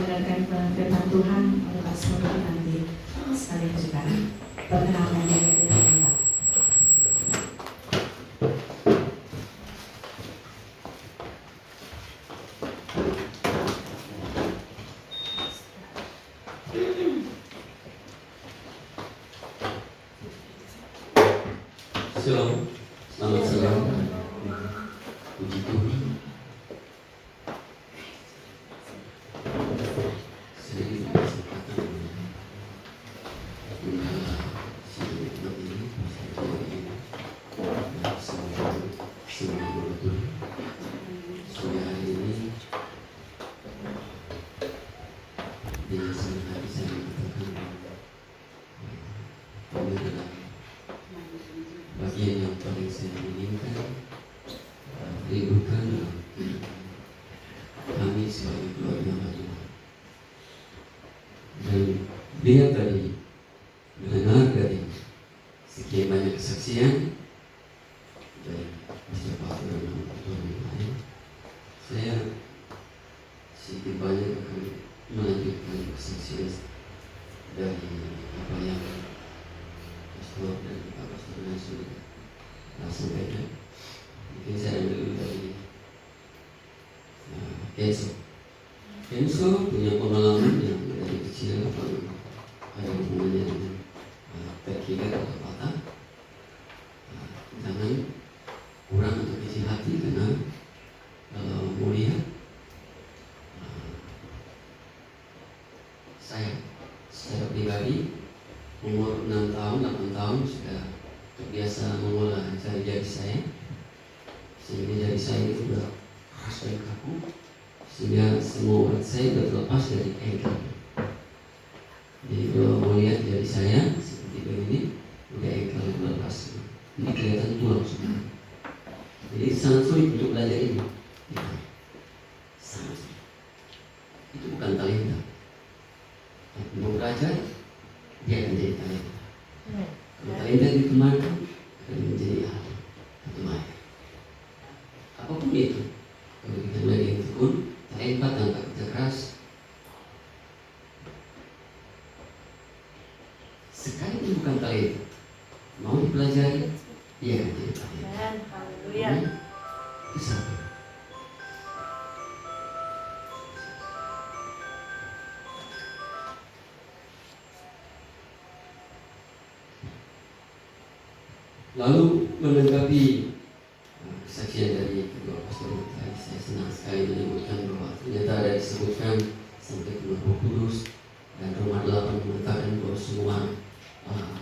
mendengarkan firman Tuhan oleh Pak Saudara nanti sekali juga perkenalan diri dengan Pak. Shalom, selamat siang. Puji Tuhan. Saya diberi kesempatan membawa sidang hikmat ini, semoga betul. Sore hari ini dengan senang hati saya mengatakan ini adalah bagian yang paling saya inginkan rindukan dalam kami sebagai keluarga Tuhan. Dan lihat tadi, mendengar dari sekian banyak kesaksian dari beberapa orang yang lain, saya sedikit banyak akan melanjutkan kesaksian dari apa yang Pastor dan Pak Pastor sudah sampaikan. Mungkin saya ambil dulu dari Kenzo punya pengalaman yang dari kecil ada hubungannya dengan terkilat atau patah. Jangan kurang atau kecil hati, karena kalau mau lihat saya secara pribadi umur 6 tahun, 8 tahun sudah terbiasa mengolah jari-jari saya, sehingga jari saya itu sudah keras dan kaku, sehingga semua urat saya sudah terlepas dari ankle. Jadi kalau mau lihat jari saya seperti begini, udah ankle terlepas, ini kelihatan tulang semua. Jadi sangat sulit untuk belajar ini, sangat sulit. Itu bukan talenta. Mau belajar, dia akan jadi talenta. Kalau talenta dikembangkan, akan menjadi ahli atau mahir. Apapun itu, kalau kita belajar yang tekun, talenta tanpa kerja keras, sekalipun bukan talenta, mau dipelajari, dia akan jadi talenta. Haleluya. Itu satu. Lalu menanggapi kesaksian dari kedua pastor tadi, saya senang sekali menyebutkan bahwa ternyata ada disebutkan sampai ke Roh Kudus, dan Roma 8 mengatakan bahwa semua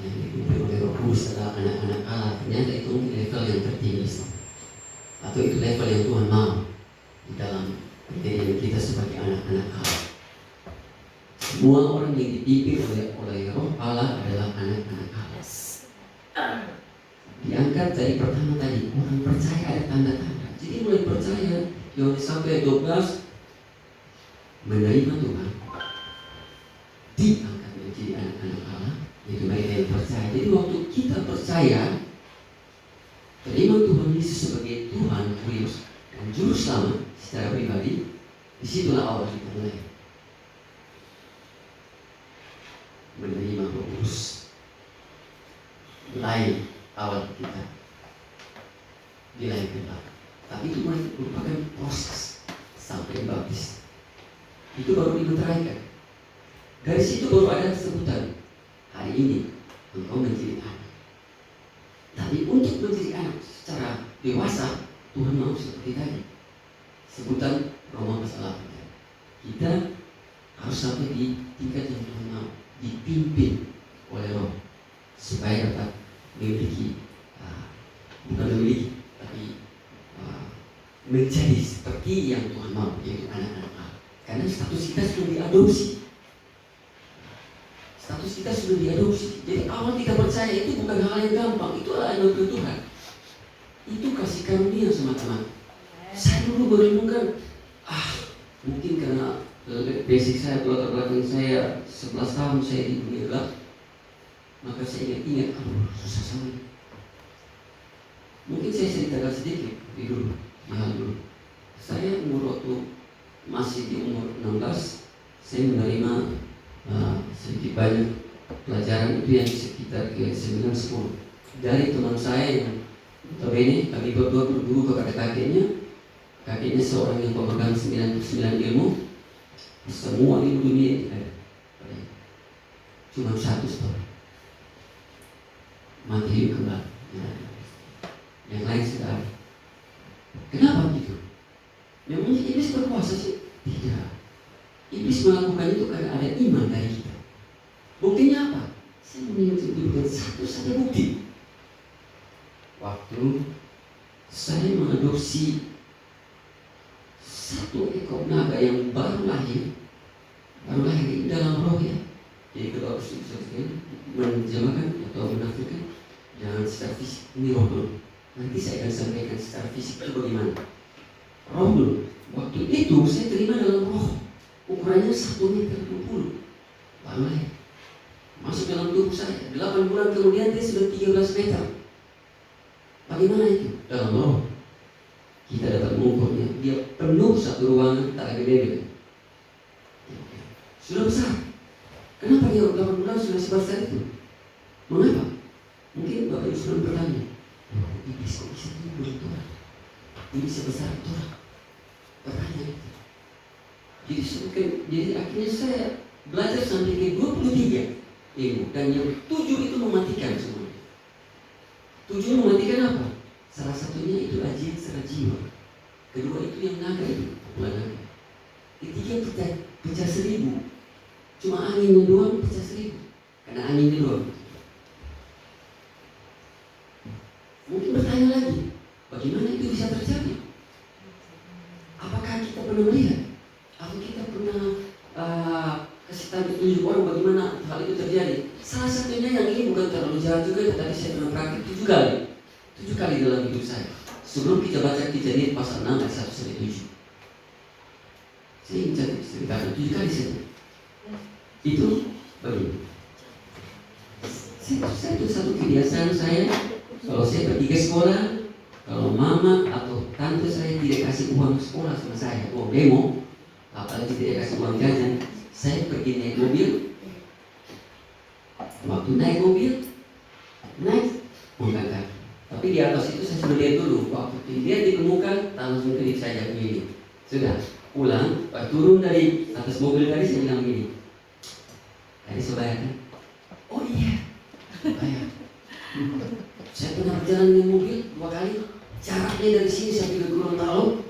yang dipimpin oleh Roh Kudus adalah anak-anak Allah. Ternyata itu level yang tertinggi, atau itu level yang Tuhan mau di dalam pendirian kita sebagai anak-anak Allah. Semua orang yang dipimpin oleh Roh Allah adalah anak-anak Allah. Diangkat dari pertama tadi, orang percaya ada tanda-tanda. Jadi mulai percaya, Yohanes sampai 12 menerima Tuhan, diangkat menjadi anak-anak Allah, yaitu mereka yang percaya. Jadi waktu kita percaya, terima Tuhan Yesus sebagai Tuhan, Kristus dan Juru Selamat secara pribadi, disitulah awal kita mulai menerima Roh Kudus. Mulai awal kita dilahirkan, tapi itu merupakan proses sampai baptis. Itu baru dimeteraikan. Dari situ baru ada sebutan, hari ini engkau menjadi anak. Tapi untuk menjadi anak secara dewasa, Tuhan mau seperti tadi sebutan Roma pasal 8. Kita harus sampai di tingkat yang Tuhan mau, dipimpin oleh Roh, supaya dapat memiliki, bukan memiliki, tapi menjadi seperti yang Tuhan mau, yaitu anak-anak Allah. Karena status kita sudah diadopsi. Status kita sudah diadopsi. Jadi awal kita percaya itu bukan hal yang gampang. Itu adalah anugerah Tuhan. Itu kasih karunia semata-mata. Saya dulu merenungkan, mungkin karena basic saya, latar belakang saya 11 tahun saya di dunia gelap, maka saya ingat, susah sekali. Mungkin saya ceritakan sedikit dulu. Saya umur waktu masih di umur 16, saya menerima sedikit banyak pelajaran itu yang sekitar ke 9-10 dari teman saya yang notabene kami berdua berguru kepada kakeknya seorang yang pemegang 99 ilmu, semua ilmu dunia tidak ada, cuma satu story, mati hidup kembali, yang lain sudah ada. Kenapa begitu? Memangnya iblis berkuasa sih? Tidak. Iblis melakukan itu karena ada iman dari kita. Buktinya apa? Saya menunjukkan satu saja bukti. Waktu saya mengadopsi satu ekor naga yang baru lahir di dalam roh ya. Jadi kalau harus menjemahkan atau menafsirkan, jangan secara fisik, ini roh dulu. Nanti saya akan sampaikan secara fisik itu bagaimana. Roh dulu. Waktu itu saya terima dalam roh. Ukurannya 1,20 meter. Baru lahir. Masuk dalam tubuh saya. 8 bulan kemudian dia sudah 13 meter. Bagaimana itu? Dalam roh. Kita dapat mengukurnya. Dia penuh satu ruangan, tak ada gede. Sudah besar. Kenapa dia 8 bulan sudah sebesar itu? Mengapa? Mungkin Bapak Ibu sudah bertanya, iblis kok bisa timbul itu? Ini sebesar itu. Pertanyaan itu. Jadi akhirnya saya belajar sampai ke 23 ilmu, dan yang 7 itu mematikan semuanya. 7 mematikan apa? Salah satunya itu ajian secara jiwa. Kedua itu yang naga itu, naga. Ketiga pecah 1000. Cuma anginnya doang pecah 1000. Karena anginnya doang. Mungkin bertanya lagi, bagaimana itu bisa terjadi? Apakah kita pernah melihat? Atau kita pernah kasih tahu tunjuk orang bagaimana hal itu terjadi? Salah satunya yang ini bukan terlalu jahat juga, tadi saya pernah praktik 7 kali dalam hidup saya. Sebelum kita baca Kejadian pasal 6 ayat 1-7, saya ingin ceritakan 7 kali saja. Itu begini. Saya itu satu kebiasaan saya, kalau saya pergi ke sekolah, kalau mama atau tante saya tidak kasih uang sekolah sama saya, uang demo, apalagi tidak kasih uang jajan, saya pergi naik mobil. Waktu naik mobil, mengangkat kaki. Tapi di atas itu saya sudah lihat dulu. Waktu dilihat di muka, langsung kedip saya begini. Sudah, pulang, turun dari atas mobil tadi, saya bilang begini. Tadi saya bayar kan? Oh iya, bayar. Saya pernah berjalan dengan mobil 2 kali. Jaraknya dari sini sampai ke Gorontalo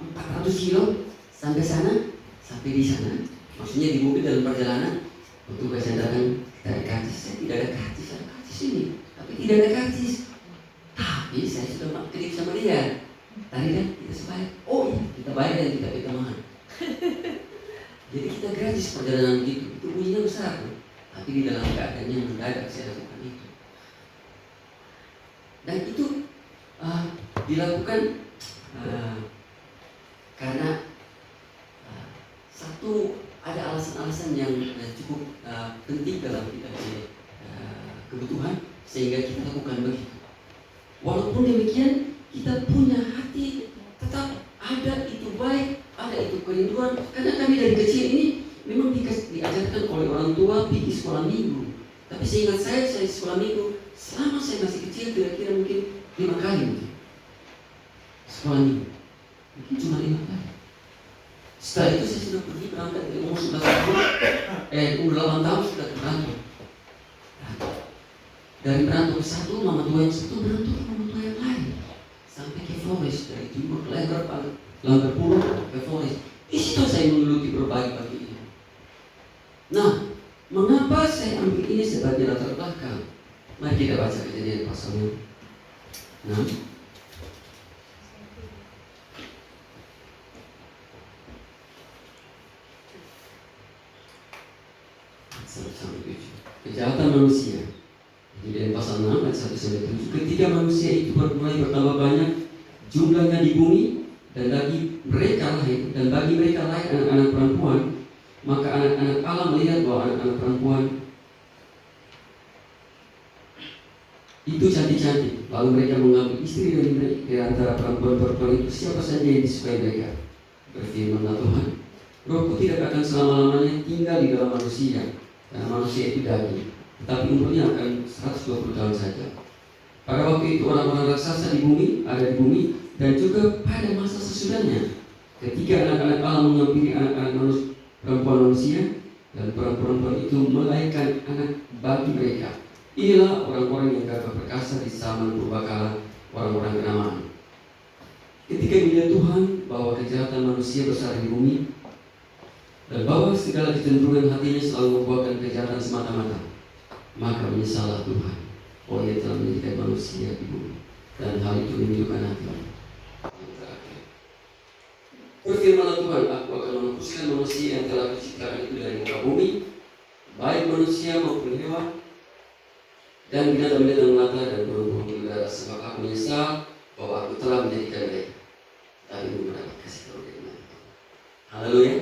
400 kilo sampai sana, sampai di sana. Maksudnya di mobil dalam perjalanan. Waktu saya datang dari karcis, saya tidak ada karcis, ada karcis ini, tapi tidak ada karcis. Tapi saya sudah kedip sama dia. Tadi kan kita sebayar. Oh iya, kita bayar dan kita berikan mahal. Jadi kita gratis perjalanan gitu. Itu bunyinya besar, tapi di dalam keadaannya mendadak saya lakukan itu. Dan itu dilakukan karena satu, ada alasan-alasan yang cukup penting dalam kita kebutuhan sehingga kita lakukan begitu. Walaupun demikian, kita punya hati tetap ada itu baik, ada itu kerinduan. Karena kami dari kecil ini memang diajarkan oleh orang tua pergi sekolah minggu. Tapi seingat saya sekolah minggu selama saya masih kecil kira-kira mungkin 5 kali mungkin. Sekolah minggu mungkin cuma 5 kali. Setelah itu saya sudah pergi berangkat dari umur 11 tahun, umur 8 tahun sudah berangkat. Dari berantau ke satu, mama tua yang satu berantau ke mama tua yang lain, sampai ke Flores, dari timur ke Langgar Pulau ke Flores. Di situ saya mengeluti berbagai pagi ini. Nah, mengapa saya ambil ini sebagai latar belakang? Mari kita baca Kejadian pasal 6. Kejahatan manusia. Kejadian pasal 6 ayat 1-7. Ketika manusia itu mulai bertambah banyak jumlahnya di bumi, dan bagi mereka lahir anak-anak perempuan, maka anak-anak Allah melihat bahwa anak-anak perempuan itu cantik-cantik. Lalu mereka mengambil istri dari mereka. Di antara perempuan-perempuan itu siapa saja yang disukai mereka? Berfirmanlah Tuhan, Rohku tidak akan selama-lamanya tinggal di dalam manusia, karena manusia itu daging, tetapi umurnya akan 120 tahun saja. Pada waktu itu orang-orang raksasa di bumi, ada di bumi, dan juga pada masa sesudahnya, ketika anak-anak Allah menyampiri anak-anak perempuan manusia, dan perempuan itu melahirkan anak bagi mereka. Inilah orang-orang yang gagah perkasa di zaman purbakala, orang-orang kenamaan. Ketika melihat Tuhan bahwa kejahatan manusia besar di bumi, dan bahwa segala kecenderungan hatinya selalu membuahkan kejahatan semata-mata, maka menyesallah Tuhan bahwa Ia telah menjadikan manusia di bumi, dan hal itu menyedihkan hatinya. Berfirmanlah Tuhan, aku akan menghapuskan manusia yang telah kuciptakan itu dari muka bumi, baik manusia maupun hewan, dan binatang-binatang melata dan burung-burung di udara, sebab aku menyesal bahwa aku telah menjadikan mereka. Tapi belum mendapat kasih karunia dari Tuhan. Haleluya.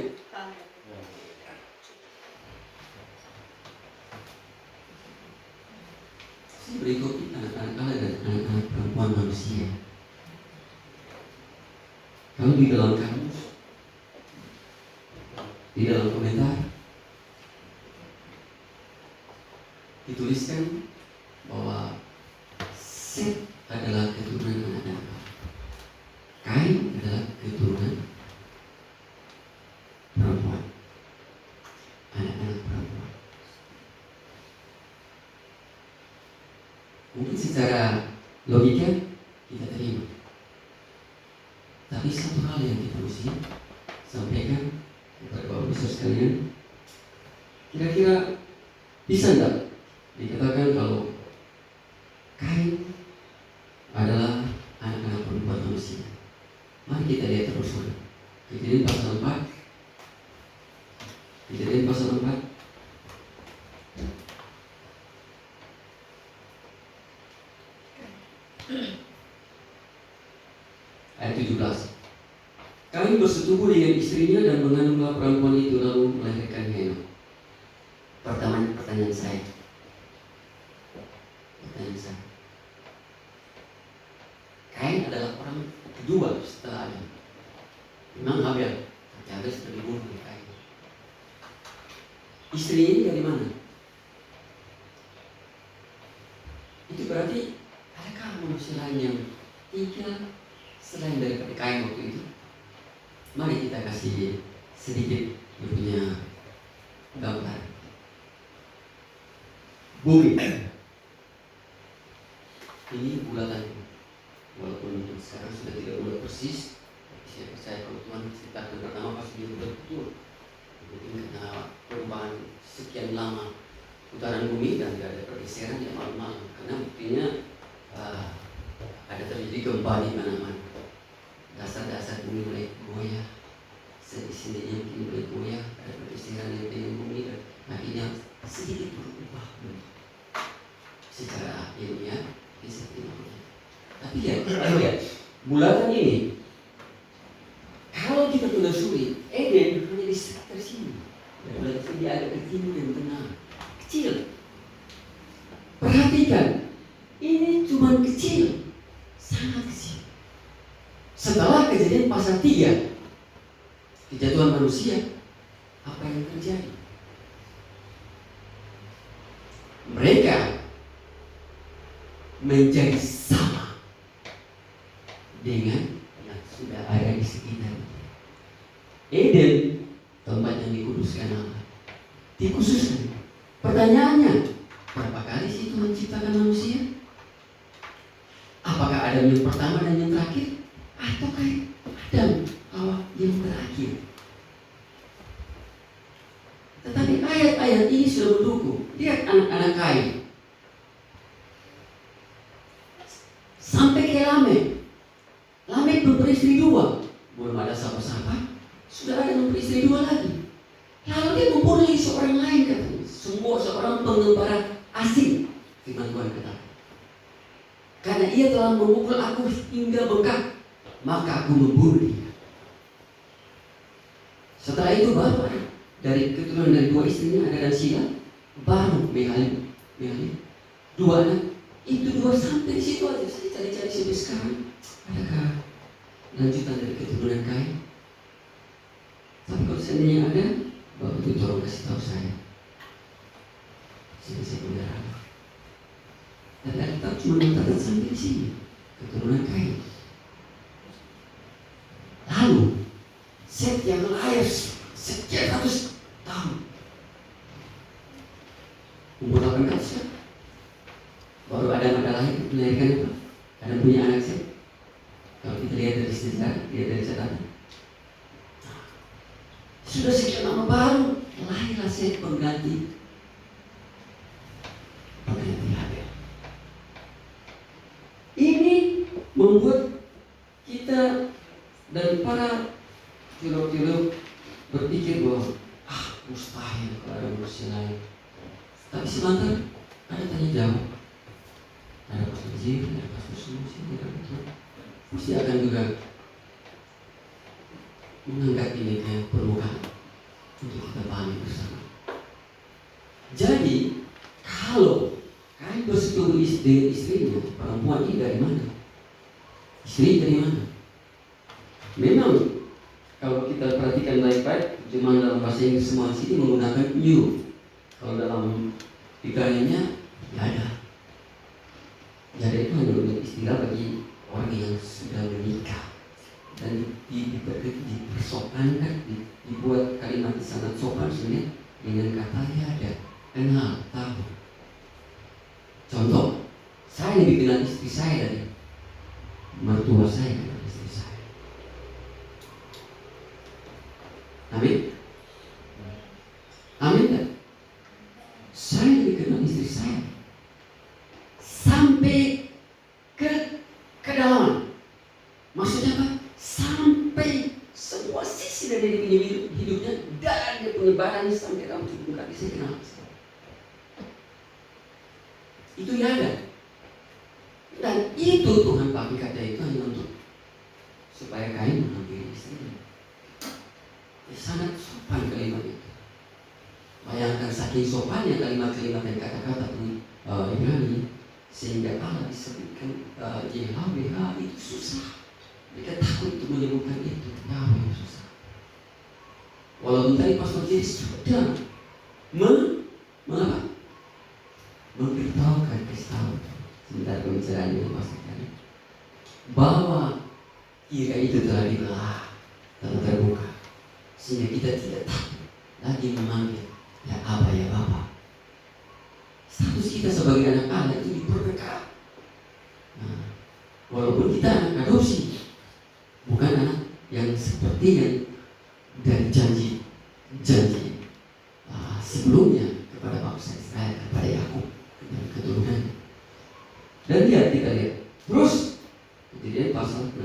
Berikut anak-anak Allah dan anak-anak perempuan manusia. Kalau di dalam kamus, di dalam komentar dituliskan bahwa Set adalah keturunan anak-anak Allah, Kain adalah keturunan perempuan, anak-anak perempuan. Mungkin secara logika kita terima, tapi satu hal yang kita mesti sampaikan kepada Bapak Ibu sekalian, kira-kira bisa enggak dikatakan kalau Kain adalah anak-anak perempuan manusia? Mari kita lihat terus. Kejadian pasal 4. Kejadian pasal 4. Ayat 17. Kain bersetubuh dengan istrinya dan mengandunglah perempuan itu, lalu melahirkan Henok. Pertanyaan saya. Kain adalah orang kedua setelah Adam. Memang Habel, Habel sudah dibunuh oleh Kain. Istrinya ini dari mana? Itu berarti adakah manusia lain yang tinggal selain daripada Kain waktu itu? Mari kita kasih sedikit punya gambar. Bumi. Ini bulatan. Walaupun sekarang sudah tidak bulat persis, tapi saya percaya kalau Tuhan ciptakan pertama pasti dia bulat betul. Mungkin karena perubahan sekian lama putaran bumi dan tidak ada pergeseran yang malam-malam. Karena buktinya ada terjadi gempa di mana-mana. Dasar-dasar bumi mulai goyah, sendi-sendinya mungkin mulai goyah, ada pergeseran yang dengan bumi dan akhirnya sedikit berubah secara ilmiah bisa dimaknai. Tapi lihat, bulatan ini kalau kita telusuri, Eden hanya di sekitar sini. Bulatan dia agak ke timur dan tengah, kecil. Perhatikan, ini cuma kecil, sangat kecil. Setelah kejadian pasal 3, kejatuhan manusia, apa yang terjadi? Mereka menjadi sama dengan yang sudah ada di sekitar. Eden, tempat yang dikuduskan Allah, dikhususkan. Pertanyaannya, berapa kali sih Tuhan menciptakan manusia? Apakah Adam yang pertama dan yang terakhir? Ataukah Adam, Hawa yang terakhir? Tetapi ayat-ayat ini sudah mendukung. Lihat anak-anak Kain sampai ke Lamek. Lamek beristri 2, belum ada siapa-siapa, sudah ada beristri 2 lagi. Lalu dia membunuh seorang lain katanya, seorang pengembara asing. Firman Tuhan kata, karena ia telah memukul aku hingga bengkak, maka aku membunuh dia. Setelah itu baru ada dari keturunan dari 2 istrinya, ada dan Sila, baru Mehalim, 2 anak. Itu 2 sampai di situ aja. Saya cari-cari sampai sekarang. Adakah lanjutan dari keturunan Kain? Tapi kalau seandainya ada, Bapak itu tolong kasih tahu saya. Sini saya pelihara. Dan Alkitab cuma mencatat sampai di sini, keturunan Kain. Lalu Set yang lahir sekian ratus tahun, umur 800 kan? Baru Adam ada lahir, melahirkan apa? Adam punya anak Set. Kalau kita lihat dari sejarah, lihat dari catatan, sudah sekian lama baru lahirlah Set pengganti Habel. Ini membuat kita dan para teolog-teolog berpikir bahwa mustahil kalau ada manusia lain. Tapi sebentar ada tanya jawab. Ada pastor Jir, ada pastor Solusi, ada itu. Mesti akan juga mengangkat ini ke permukaan untuk kita pahami bersama. Jadi kalau Kain bersetubuh dengan istrinya, perempuan ini dari mana? Istri dari mana? Memang kalau kita perhatikan baik-baik, cuma dalam bahasa Inggris semua di sini menggunakan you. Kalau dalam pikirannya tidak ada. Jadi itu hanya untuk istilah bagi orang yang sudah menikah dan dipersopankan, dibuat kalimat sangat sopan sebenarnya dengan kata ya ada, kenal, tahu. Contoh, saya lebih kenal istri saya dari mertua saya kenal istri saya. Amin. Amin kan? Saya lebih kenal istri saya sampai ke kedalaman. Maksudnya apa? Sampai semua sisi dari hidupnya, dari penyebarannya sampai dalam tubuh kaki saya kenal. Itu ya ada. Dan itu Tuhan pakai kata itu hanya untuk supaya Kain menghampiri istrinya. Sangat sopan kalimat itu. Bayangkan saking sopannya kalimat-kalimat dan kata-kata Ibrani, sehingga Allah disebutkan YHWH itu susah. Mereka takut untuk menyebutkan itu. Yahweh susah. Walaupun tadi Pastor Jiri sudah memberitahukan Kristus sebentar pembicaraannya maksudnya bahwa kira itu telah dibelah, telah terbuka, sehingga kita tidak takut lagi memanggil ya Aba ya Bapa. Status kita sebagai anak Allah itu diperdekat. Nah, walaupun kita anak adopsi, bukan anak yang seperti yang dari janji sebelumnya kepada bangsa Israel, kepada Yakub dan keturunan. Dan kita lihat terus Kejadian pasal 6.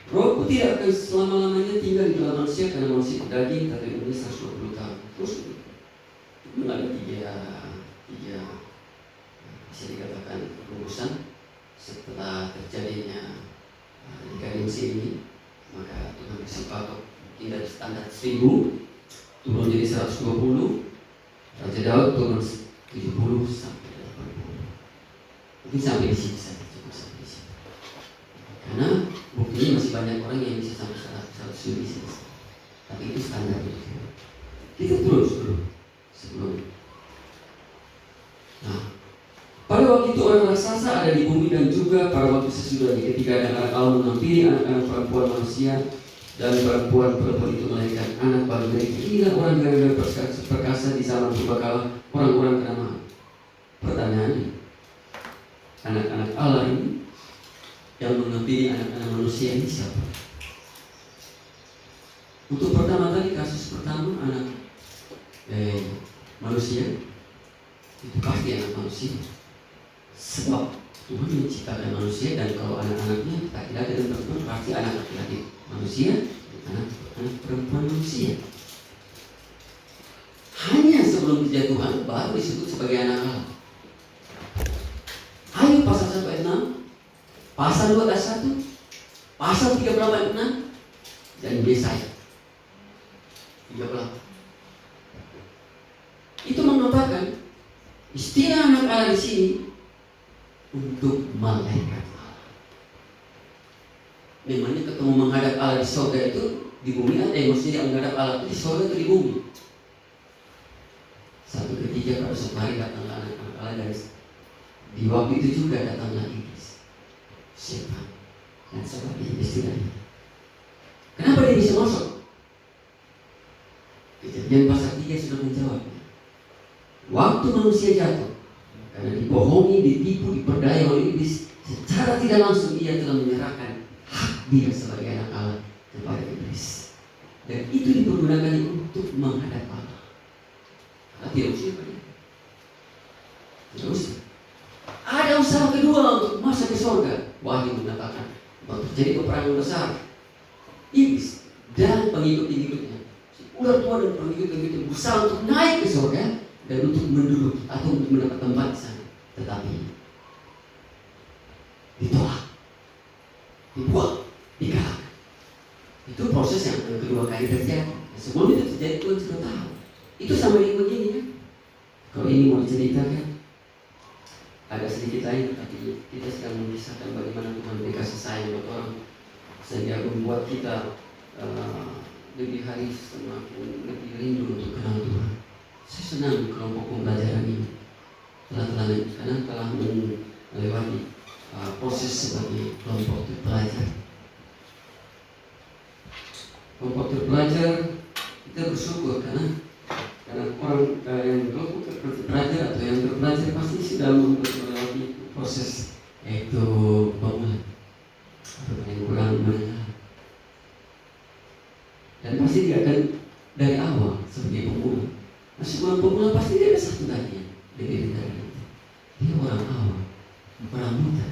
Rohku tidak akan selama-lamanya tinggal di dalam manusia karena manusia daging, tapi umurnya 120 tahun. Terus itu ada tiga bisa dikatakan urusan setelah terjadinya dekadensi ini, maka Tuhan bersepakat tidak standar 1000 turun jadi 120. Raja Daud turun 70 sampai 80. Mungkin sampai di sini saja, cukup sampai di sini. Karena buktinya masih banyak orang yang bisa sampai 100 lebih sini. Tapi itu standar itu. Kita terus dulu sebelum. Nah, pada waktu itu orang raksasa ada di bumi dan juga pada waktu sesudahnya ketika anak-anak Allah menghampiri anak-anak perempuan manusia dan perempuan-perempuan itu melahirkan anak baru dari keinginan orang yang perkasa di zaman purbakala orang-orang kenamaan. Pertanyaannya, anak-anak Allah ini yang menghampiri anak-anak manusia ini siapa? Untuk pertama kali kasus pertama anak manusia itu pasti anak manusia. Sebab Tuhan menciptakan manusia dan kalau anak-anaknya laki-laki dan perempuan pasti anak laki-laki manusia, anak perempuan manusia. Hanya sebelum kejatuhan baru disebut sebagai anak Allah. Ayub pasal 1 ayat 6, pasal 2 ayat 1, pasal 38 ayat 6, dan Yesaya 38. Itu mengatakan istilah anak Allah di sini untuk malaikat Allah. memangnya ketemu menghadap Allah di surga itu di bumi ada yang mestinya menghadap Allah itu di surga atau di bumi? Satu ketika pada suatu hari datanglah anak-anak Allah dari di waktu itu juga datanglah iblis, setan, dan sebagainya istilahnya. Kenapa dia bisa masuk? Kejadian pasal 3 sudah menjawabnya. Waktu manusia jatuh, karena dibohongi, ditipu, diperdaya oleh iblis, secara tidak langsung ia telah menyerahkan hak dia sebagai anak Allah kepada iblis. Dan itu dipergunakan untuk menghadap Allah. Allah tidak usir pada dia. Tidak usir. Ada usaha kedua untuk masuk ke surga. Wahyu mengatakan bahwa terjadi peperangan besar. Iblis dan pengikut-pengikutnya, si ular tua dan pengikut-pengikutnya berusaha untuk naik ke surga dan untuk menduduki atau untuk mendapat tempat di sana. Tetapi ditolak, dibuang, dikalahkan. Itu proses yang kedua kali terjadi. Sebelum itu terjadi Tuhan sudah tahu. Itu sama dengan begini kan. Kalau ini mau diceritakan, ada sedikit lain, tapi kita sedang mengisahkan bagaimana Tuhan beri kasih sayang buat orang sehingga membuat kita lebih hari semakin lebih rindu untuk kenal Tuhan. Saya senang di kelompok pembelajaran ini karena telah melewati proses sebagai kelompok terpelajar. Kelompok terpelajar kita bersyukur karena orang yang kelompok terpelajar atau yang terpelajar pasti sudah melewati proses yaitu bangunan atau yang kurang menengah, dan pasti dia akan dari awal sebagai pemula. Sebelum pemula pasti dia ada satu bagian lebih dari itu. Dia orang awal, orang muda.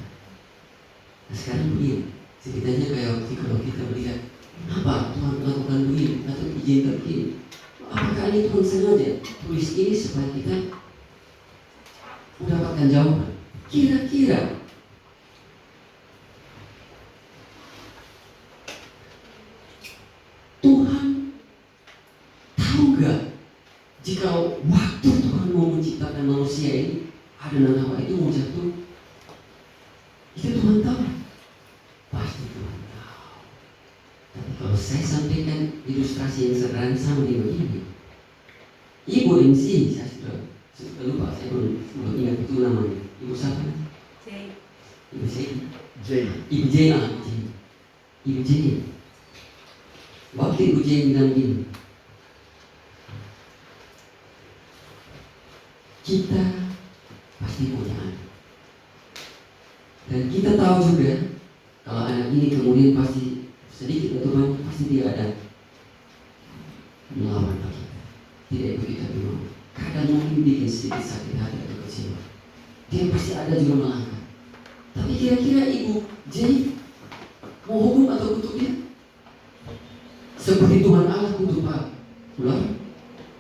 Nah sekarang begini, ceritanya kayak kalau kita melihat kenapa Tuhan melakukan begini atau izinkan begini. Apakah ini Tuhan sengaja tulis ini supaya kita mendapatkan jawaban? Kira-kira Tuhan tahu gak jika waktu Tuhan mau menciptakan manusia ini ada Hawa itu mau jatuh? Itu Tuhan tahu? Pasti Tuhan tahu. Tapi kalau saya sampaikan ilustrasi yang sederhana sama dia begini, Ibu MC, saya sudah lupa, saya belum ingat itu namanya. Ibu siapa? Ibu Jane. Ibu Jane. Ibu Jane. Waktu Ibu Jane bilang gini, kita pasti punya anak, dan kita tahu juga kalau anak ini kemudian pasti sedikit atau banyak pasti dia ada melawan kita, tidak ikut kita dulu. Kadang mungkin bikin sedikit sakit hati atau kecewa, dia pasti ada juga melanggar. Tapi kira-kira Ibu Jane mau hukum atau kutuk dia? Seperti Tuhan Allah kutuk ular,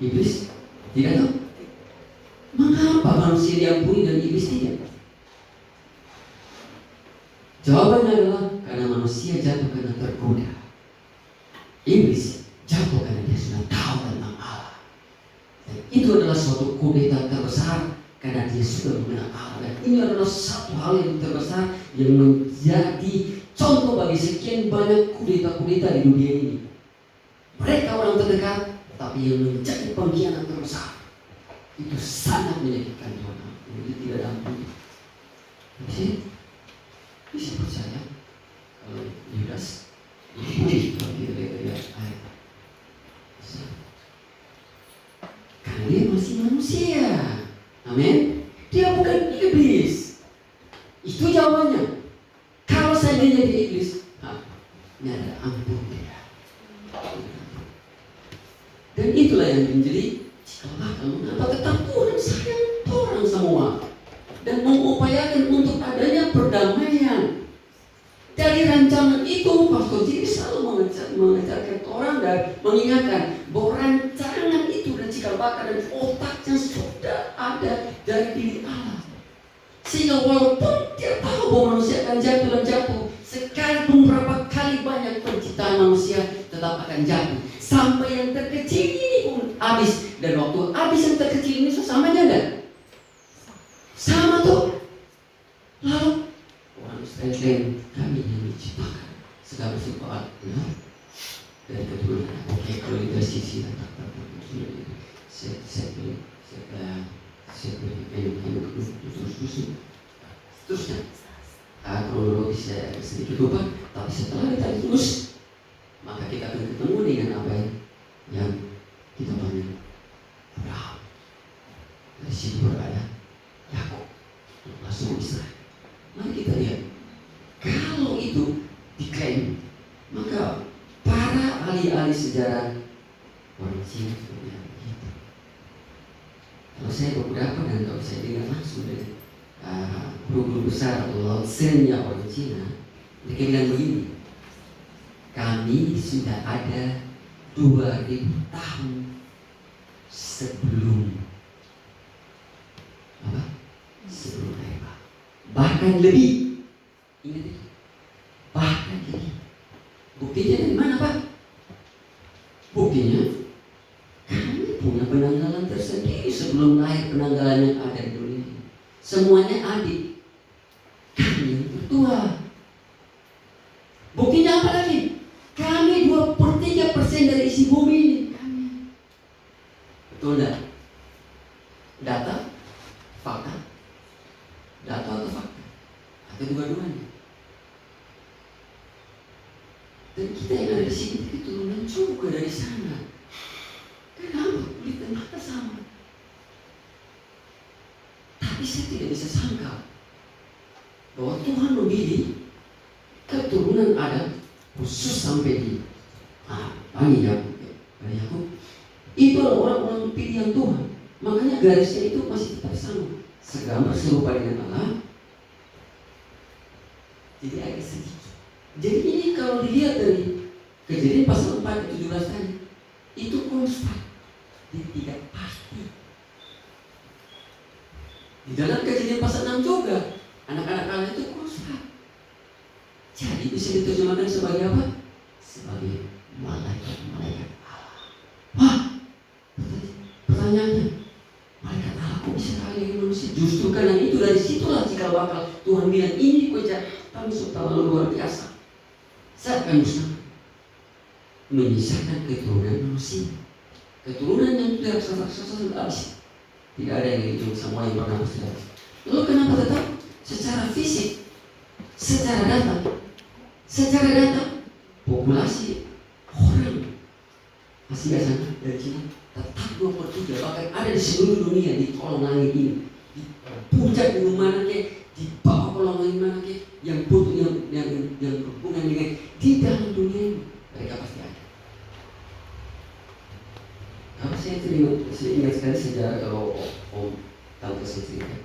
iblis? Tidak tahu. Mengapa manusia diampuni dan iblis tidak? Jawabannya adalah karena manusia jatuh karena tergoda. Iblis jatuh karena dia sudah tahu tentang Allah. Dan itu adalah suatu kudeta terbesar karena dia sudah mengenal Allah. Dan ini adalah satu hal yang terbesar yang menjadi contoh bagi sekian banyak kudeta-kudeta di dunia ini. Mereka orang terdekat, tapi yang menjadi pengkhianat terbesar itu sangat menyakitkan Tuhan. Itu tidak ada ampun. Bisa percaya kalau Yudas itu kalau kita lihat ayat, karena dia masih manusia. Amin. Dia bukan iblis. Itu jawabannya. Kalau saya jadi iblis, ini ada ampun dia. Dan itulah yang menjadi mengapa tetap Tuhan sayang orang semua dan mengupayakan untuk adanya perdamaian. Dari rancangan itu, Pastor Jiri selalu mengajarkan orang dan mengingatkan bahwa rancangan itu dan cikal bakal dan otaknya sudah ada dari diri Allah. Sehingga walaupun dia tahu bahwa manusia akan jatuh dan jatuh, sekalipun berapa kali banyak penciptaan manusia tetap akan jatuh. Sampai yang terkecil ini pun habis. Dan waktu habis yang terkecil ini samanya enggak? Sama tuh. Lalu orang Israel kami yang diciptakan segala sesuatu dari keturunan. Oke, kalau itu sisi saya terusnya kronologis saya sedikit lupa, tapi setelah kita terus maka kita akan ketemu dengan apa yang kita panggil Abraham. Dari situ berada Yakub, langsung Israel. Mari kita lihat, kalau itu diklaim, maka para ahli-ahli sejarah orang Cina sebenarnya begitu. Kalau saya beberapa dan kalau saya dengar langsung dari guru-guru besar atau lausennya orang Cina, mereka bilang begini, kami sudah ada 2000 tahun sebelum apa? Sebelum Eva. Bahkan lebih. Ingat itu? Bahkan lebih. Buktinya dari mana, Pak? Buktinya kami punya penanggalan tersendiri sebelum lahir penanggalan yang ada di dunia ini. Semuanya adik. Kami yang tertua. Buktinya apa lagi? Kami 23% dari isi bumi ini. Kami. Betul enggak? Data? Fakta? Data atau fakta? Atau dua-duanya? Dan kita yang ada di sini keturunan juga dari sana. Kenapa? Kulit dan mata sama. Tapi saya tidak bisa sangka bahwa Tuhan memilih keturunan Adam khusus sampai di Bani Yakub. Itu adalah orang-orang pilihan Tuhan. Makanya garisnya itu masih tetap sama, segambar serupa dengan Allah. Jadi agak sedikit. Jadi ini kalau dilihat dari Kejadian pasal 4 ke 17 tadi, itu konstan. Dia tidak pasti. Di dalam Kejadian pasal 6 juga, anak-anak Allah itu konstan. Jadi bisa diterjemahkan sebagai apa? Sebagai malaikat-malaikat Allah. Wah, pertanyaannya, malaikat Allah kok bisa kali manusia? Justru karena itu, dari situlah jika bakal Tuhan bilang ini kejahatan terlalu luar biasa. Saya akan musnah, menyisakan keturunan manusia, keturunan yang tidak raksasa habis. Tidak ada yang hidup, semua yang pernah sudah. Lalu kenapa tetap secara fisik, secara data, populasi orang Asia sana dari Cina tetap 2/3, bahkan ada di seluruh dunia, di kolong langit ini, di puncak gunung mana ke, di bawah kolong langit mana ke, yang butuh yang berhubungan dengan di dalam dunia ini, mereka pasti ada. Kalau saya ingat sekali sejarah, kalau om tante saya cerita,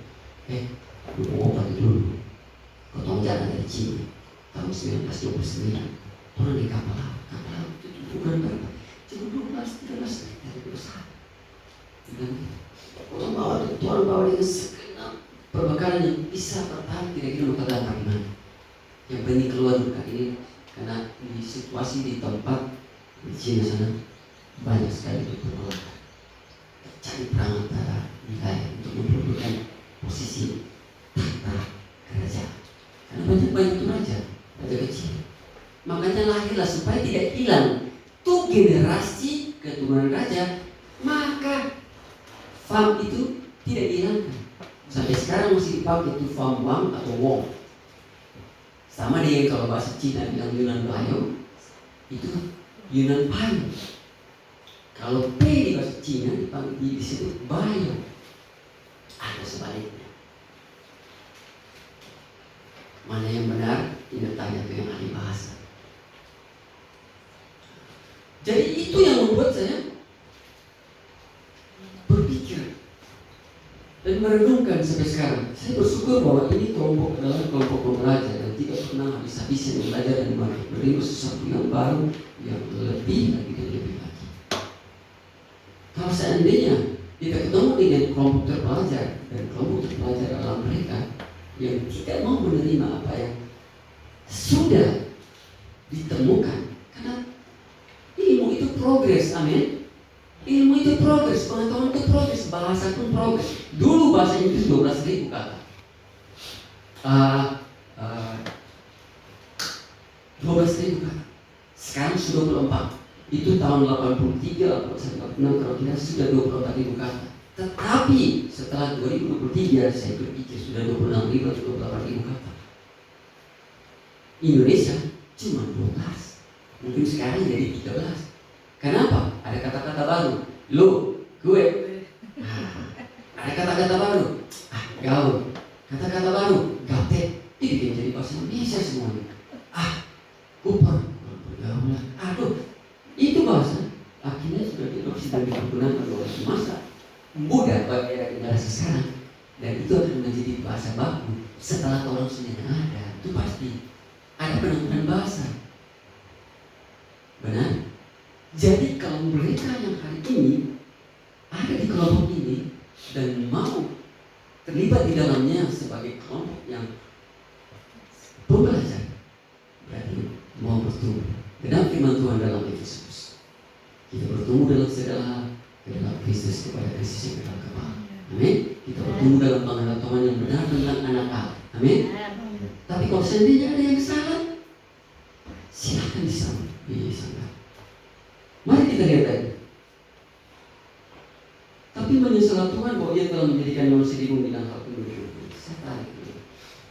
dukung obat dulu, potong jalan dari Cina tahun 1929, orang di kapal laut itu bukan berapa, cuma 12-13 dari perusahaan. Orang bawa dengan segenap perbekalan yang bisa bertahan kira-kira 4 tahun bagaimana. Yang penting keluar bukan ini, karena di situasi di tempat di Cina sana banyak sekali pergolakan, cari perang antara wilayah untuk memperebutkan posisi tahta kerajaan. Karena banyak itu raja kecil. Makanya lahirlah supaya tidak hilang tuh generasi keturunan raja, maka farm itu tidak dihilangkan. Sampai sekarang masih dipakai itu farm Wang atau Wong. Sama dengan kalau bahasa Cina bilang Yunan Bayo, itu Yunan Payo. Kalau P di bahasa Cina disebut Bayo. Ada sebaliknya. Mana yang benar? Tidak tanya dengan ahli bahasa. Jadi itu yang membuat saya berpikir dan merenungkan sampai sekarang. Saya bersyukur bahwa ini kelompok adalah kelompok pembelajar dan tidak pernah habis-habisan belajar dan menerima sesuatu yang baru, yang lebih lagi dan lebih lagi. Kalau seandainya kita ketemu dengan kelompok terpelajar dan kelompok terpelajar dalam mereka yang tidak mau menerima apa yang sudah ditemukan, karena ilmu itu progres, amin. Ilmu itu progres, pengetahuan itu progres, bahasa pun progres. Dulu bahasa Inggris 12.000 kata. 12.000 kata. Sekarang sudah 24. Itu tahun 83, 86 kalau tidak sudah 24.000 kata. Tetapi setelah 2023 saya berpikir sudah 26.000 atau 28.000 kata. Indonesia cuma 12. Mungkin sekarang jadi 13. Kenapa? Ada kata-kata baru. Lo, gue. Ada kata-kata baru. Gaul. Kata-kata baru. Gaptek. Ini jadi bahasa Indonesia semuanya. Kupar. Pergaulan. Aduh. Itu bahasa. Akhirnya sudah diadopsi dan digunakan oleh masa muda bagi era generasi sekarang. Dan itu akan menjadi bahasa baku setelah orang sudah ada. Itu pasti ada penampilan bahasa. Benar? Jadi kalau mereka yang hari ini ada di kelompok ini dan mau terlibat di dalamnya sebagai kelompok yang pembelajar, berarti mau bertumbuh dengan firman Tuhan dalam Efesus. Kita bertumbuh dalam segala hal ke dalam Kristus, kepada Kristus yang adalah kepala. Amin. Kita bertumbuh dalam pengetahuan yang benar tentang anak Allah. Amin. Tapi kalau seandainya ada yang salah, silakan disangka. Mari kita lihat tadi. Tapi menyesal Tuhan bahwa Ia telah menjadikan manusia di bumi dan hal itu. Saya tarik.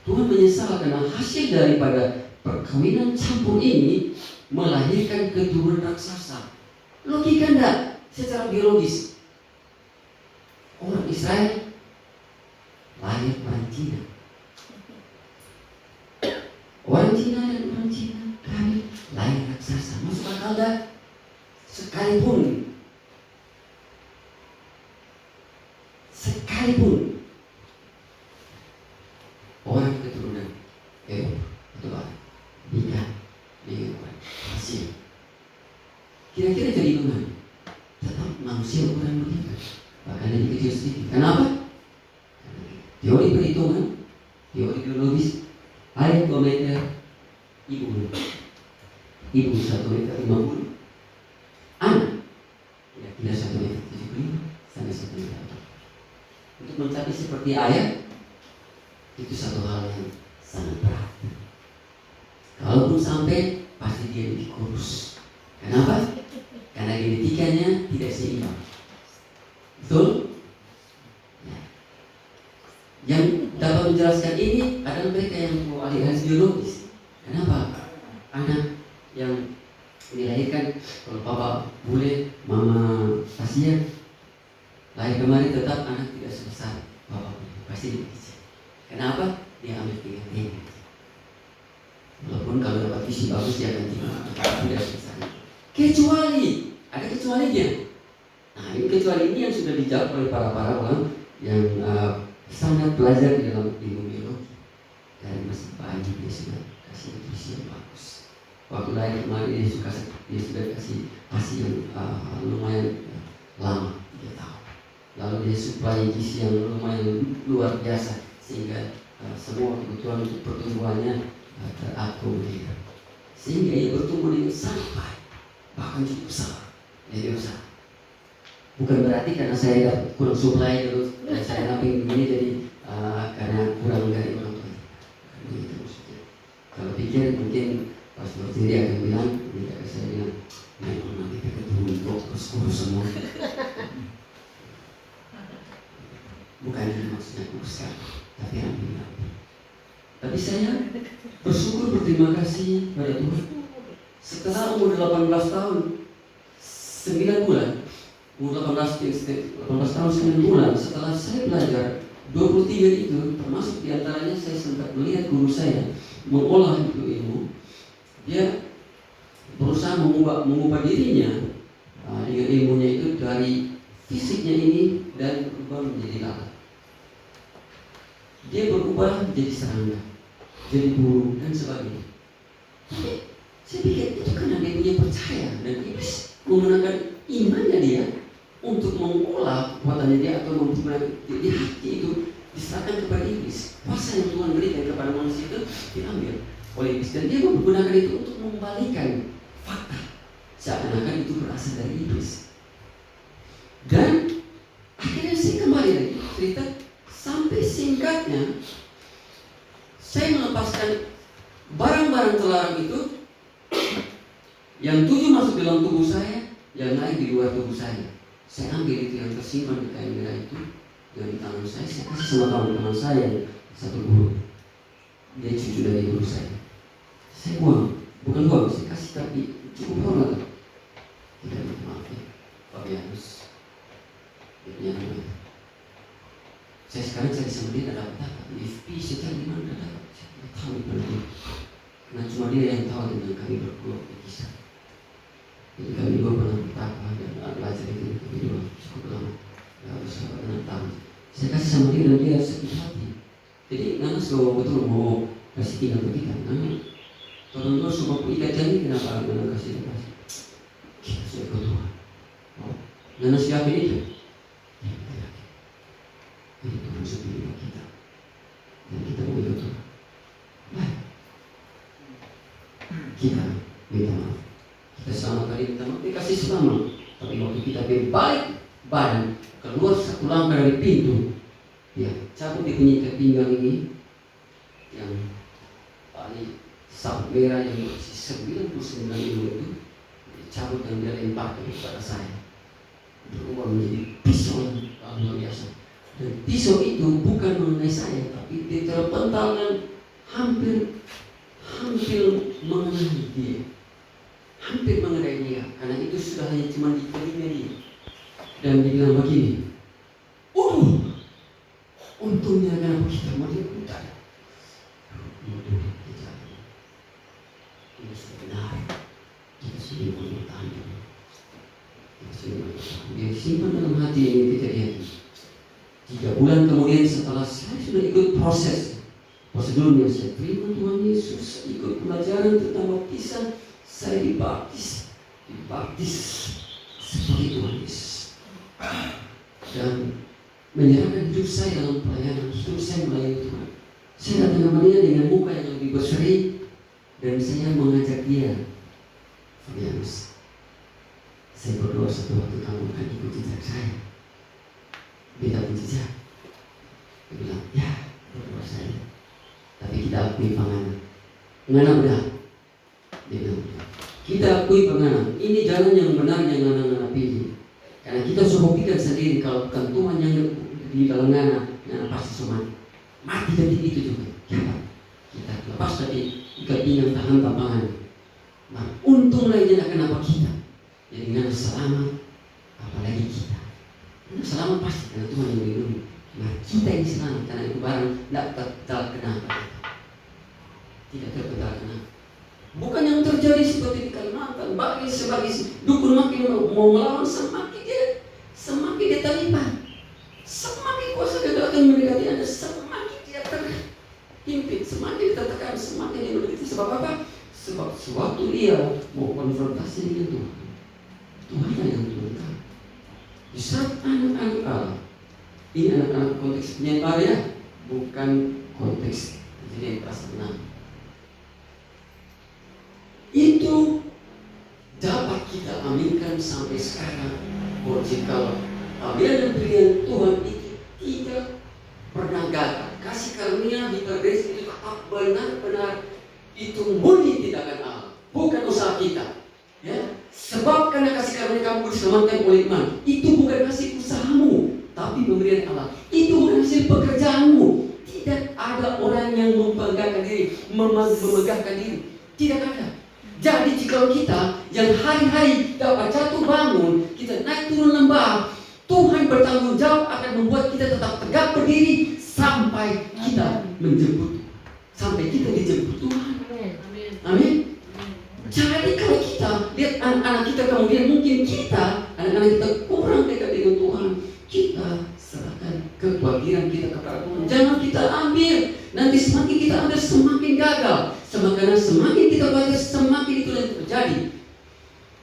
Tuhan menyesal karena hasil daripada perkawinan campur ini melahirkan keturunan raksasa. Logika enggak? Secara biologis. Orang Israel lahir orang Cina. Orang Cina dan orang Cina kawin lahir raksasa. Masuk akal enggak? Sekalipun orang keturunan Eropa atau Barat nikah dengan orang Asia, kira-kira jadi gimana? Tetap manusia ukuran begitu, bahkan lebih kecil sedikit. Kenapa? Teori perhitungan, teori biologis, ayah 2 meter, ibu 1 meter 50. Anak tidak 1 meter 75 sampai 1 meter. Untuk mencapai seperti ayah itu satu hal yang sangat berat. Kalaupun sampai pasti dia lebih kurus. Kenapa? Karena genetikanya tidak seimbang. Betul? Ya. Yang dapat menjelaskan ini adalah mereka yang mau ahli biologis. Kenapa? Anak yang dilahirkan, kalau papa bule, mama Asia, lahir kemarin tetap anak tidak sebesar papa bule, pasti lebih kecil. Kenapa? Dia ambil tinggal. Walaupun kalau dapat visi bagus dia akan tidak sebesar. Kecuali ada kecualinya. Nah, ini kecuali ini yang sudah dijawab oleh para orang yang sangat belajar di dalam ilmu biologi. Dari masih bayi dia sudah kasih visi yang bagus. Waktu lahir kemarin dia sudah kasih yang lumayan lama, 3 tahun. Lalu dia suplai gizi yang lumayan luar biasa sehingga semua kebutuhan untuk pertumbuhannya terakomodir. Sehingga ia bertumbuh dengan sangat baik, bahkan cukup besar. Jadi besar. Bukan berarti karena saya kurang suplai terus saya namping begini jadi karena kurang dari orang tua. Begitu maksudnya. Kalau pikir mungkin pastor sendiri akan bilang, tidak saya bilang, memang nanti kita ketemu kok kurus semua. Bukan ini maksudnya kurus kan, tapi alhamdulillah. Tapi saya bersyukur berterima kasih pada Tuhan. Setelah umur 18 tahun 9 bulan, umur 18 tahun 9 bulan, setelah saya belajar 23 itu, termasuk diantaranya saya sempat melihat guru saya mengolah itu ilmu. Dia berusaha mengubah dirinya dengan ilmunya itu dari fisiknya ini dan berubah menjadi lalat. Dia berubah menjadi serangga, jadi burung dan sebagainya. Tapi saya pikir itu karena dia punya percaya dan iblis menggunakan imannya dia untuk mengolah kekuatannya dia atau menggunakan di hati itu diserahkan kepada iblis. Kuasa yang Tuhan berikan kepada manusia itu diambil oleh iblis dan dia menggunakan itu untuk mengembalikan fakta seakan-akan itu berasal dari iblis. Dan akhirnya saya kembali lagi cerita sampai singkatnya saya melepaskan barang-barang terlarang itu Yang 7 masuk dalam tubuh saya, yang lain di luar tubuh saya. Saya ambil itu yang tersimpan di kain merah itu, yang di tangan saya kasih sama teman saya, satu guru. Dia cucu dari guru saya. Saya buang, bukan buang, saya kasih tapi cukup hormat. Tidak minta maaf ya, Fabianus. Dia punya nama. Saya sekarang cari sama dia, tidak dapat. FP saya cari di mana, tidak dapat. Saya tidak tahu di mana dia. Karena cuma dia yang tahu tentang kami berdua kisah. Jadi kami dua pernah bertapa dan belajar itu kami dua cukup lama. Ya usah 6 tahun. Saya kasih sama dia dan dia sakit hati. Jadi Nana kalau betul mau kasih tinggal ke kita, Nana tolong semua ikat janji kenapa Nana kasih kasih. Kita sudah berdoa. Oh, Nana siapin itu. Ya kita yakin. Ini Tuhan sendiri kita. Dan kita mau ikut Tuhan. Baik. Kita minta maaf. Kita sama kali minta maaf, dia kasih selamat. Tapi waktu kita berbalik badan, keluar satu langkah dari pintu, dia cabut di punya pinggang ini, yang paling sabuk merah yang masih 99 kilo itu, dia cabut dan dia lempar kepada saya. Berubah menjadi pisau yang luar biasa. Dan pisau itu bukan mengenai saya, tapi dia terpental dan hampir mengenai dia. Hampir mengenai dia, karena itu sudah hanya cuma di telinga dia. Dan dia bilang begini, untungnya kenapa kita mau dia buta. Ini sudah benar. Kita sudah mau bertahan. Dia simpan dalam hati ini kita lihat. 3 bulan kemudian setelah saya sudah ikut prosedurnya, saya terima Tuhan Yesus, saya ikut pelajaran tentang baptisan, saya dibaptis seperti Tuhan Yesus dan menyerahkan hidup saya dalam pelayanan. Hidup saya melayani Tuhan. Saya datang sama dia dengan muka yang lebih berseri dan saya mengajak dia, Fabianus, saya berdoa satu waktu kamu akan ikut jejak saya. Beda pun jejak. Dia bilang, ya berdoa saya, tapi kita akui panganan. Ngana benar. Dia bilang, kita akui panganan. Ini jalan yang benar yang ngana pilih. Karena kita sudah buktikan sendiri kalau bukan Tuhan yang di dalam ngana pasti semua mati detik itu juga. Ya, kita lepas dari ikat pinggang tahan tampangan. Nah, untung lainnya kenapa kita? Jadi ngana selamat, apalagi kita. Ngana selamat pasti karena Tuhan yang melindungi. Nah, kita yang selamat karena itu barang tidak terkenal. Tidak terkenal kenapa? Bukan yang terjadi seperti di Kalimantan, bagi sebagai dukun makin mau melawan semakin dia terlibat, semakin kuasa kegelapan mendekati Anda, semakin dia terhimpit, semakin dia tertekan, semakin dia menderita. Sebab apa? Sebab sewaktu dia mau konfrontasi dengan Tuhan, Tuhan yang turunkan. Di saat anak-anak Allah, ini anak-anak konteks penyembah ya, bukan konteks jadi pasal 6. Itu dapat kita aminkan sampai sekarang. Bahwa jika panggilan dan pilihan Tuhan itu tidak pernah gagal, kasih karunia di Perdes itu tetap benar-benar itu murni tindakan Allah, bukan usaha kita. Ya, sebab karena kasih karunia kamu diselamatkan oleh iman, itu bukan hasil usahamu, tapi pemberian Allah. Itu bukan hasil pekerjaanmu. Tidak ada orang yang membanggakan diri, memegahkan diri. Tidak ada. Jadi jika kita yang hari-hari dapat jatuh bangun, kita naik turun lembah, Tuhan bertanggung jawab akan membuat kita tetap tegak berdiri sampai kita menjemput, sampai kita dijemput Tuhan. Amin. Jadi kalau kita lihat anak-anak kita kemudian mungkin kita, anak-anak kita kurang dekat dengan Tuhan, kita serahkan kebahagiaan kita kepada Tuhan. Jangan kita ambil. Nanti semakin kita ambil semakin gagal. Semakin kita belajar semakin itu yang terjadi.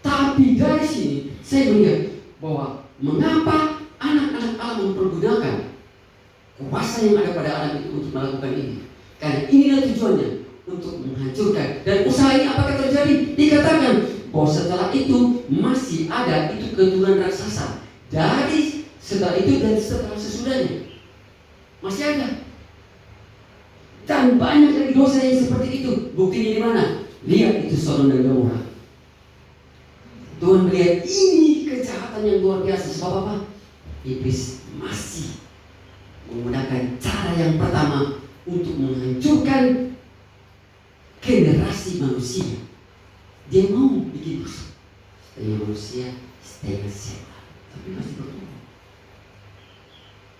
Tapi dari sini saya melihat bahwa mengapa anak-anak Allah mempergunakan kuasa yang ada pada anak itu untuk melakukan ini. Karena inilah tujuannya, untuk menghancurkan. Dan usaha ini apakah terjadi? Dikatakan bahwa setelah itu masih ada itu keturunan raksasa. Dari setelah itu dan setelah sesudahnya masih ada. Dan banyak lagi dosa yang seperti itu. Buktinya di mana? Lihat itu Sodom dan Gomora. Tuhan melihat ini kejahatan yang luar biasa. Sebab apa? Iblis masih menggunakan cara yang pertama untuk menghancurkan generasi manusia. Dia mau bikin rusak supaya manusia stay sehat, tapi masih bertumbuh.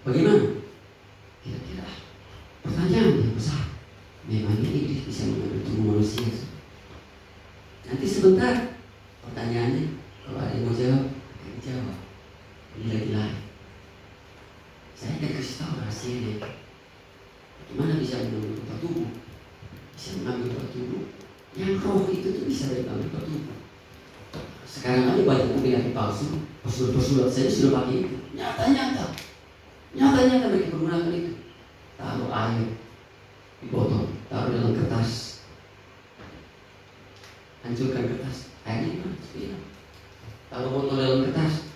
Bagaimana? Kira-kira pertanyaan yang besar. Memangnya iblis bisa mengambil tubuh manusia? Nanti sebentar pertanyaannya, kalau ada yang mau jawab, akan dijawab. Ini lagi-lagi. Saya akan kasih tahu rahasianya. Bagaimana bisa mengambil tempat tubuh? Bisa mengambil tempat tubuh. Yang roh itu tuh bisa mengambil tempat tubuh. Sekarang ada banyak mobil palsu. Pesulap-pesulap saya sudah pakai itu. Nyata-nyata mereka menggunakan itu. Taruh air di botol, taruh dalam kertas, hancurkan kertas. Airnya mana? Sudah hilang. Taruh botol dalam kertas,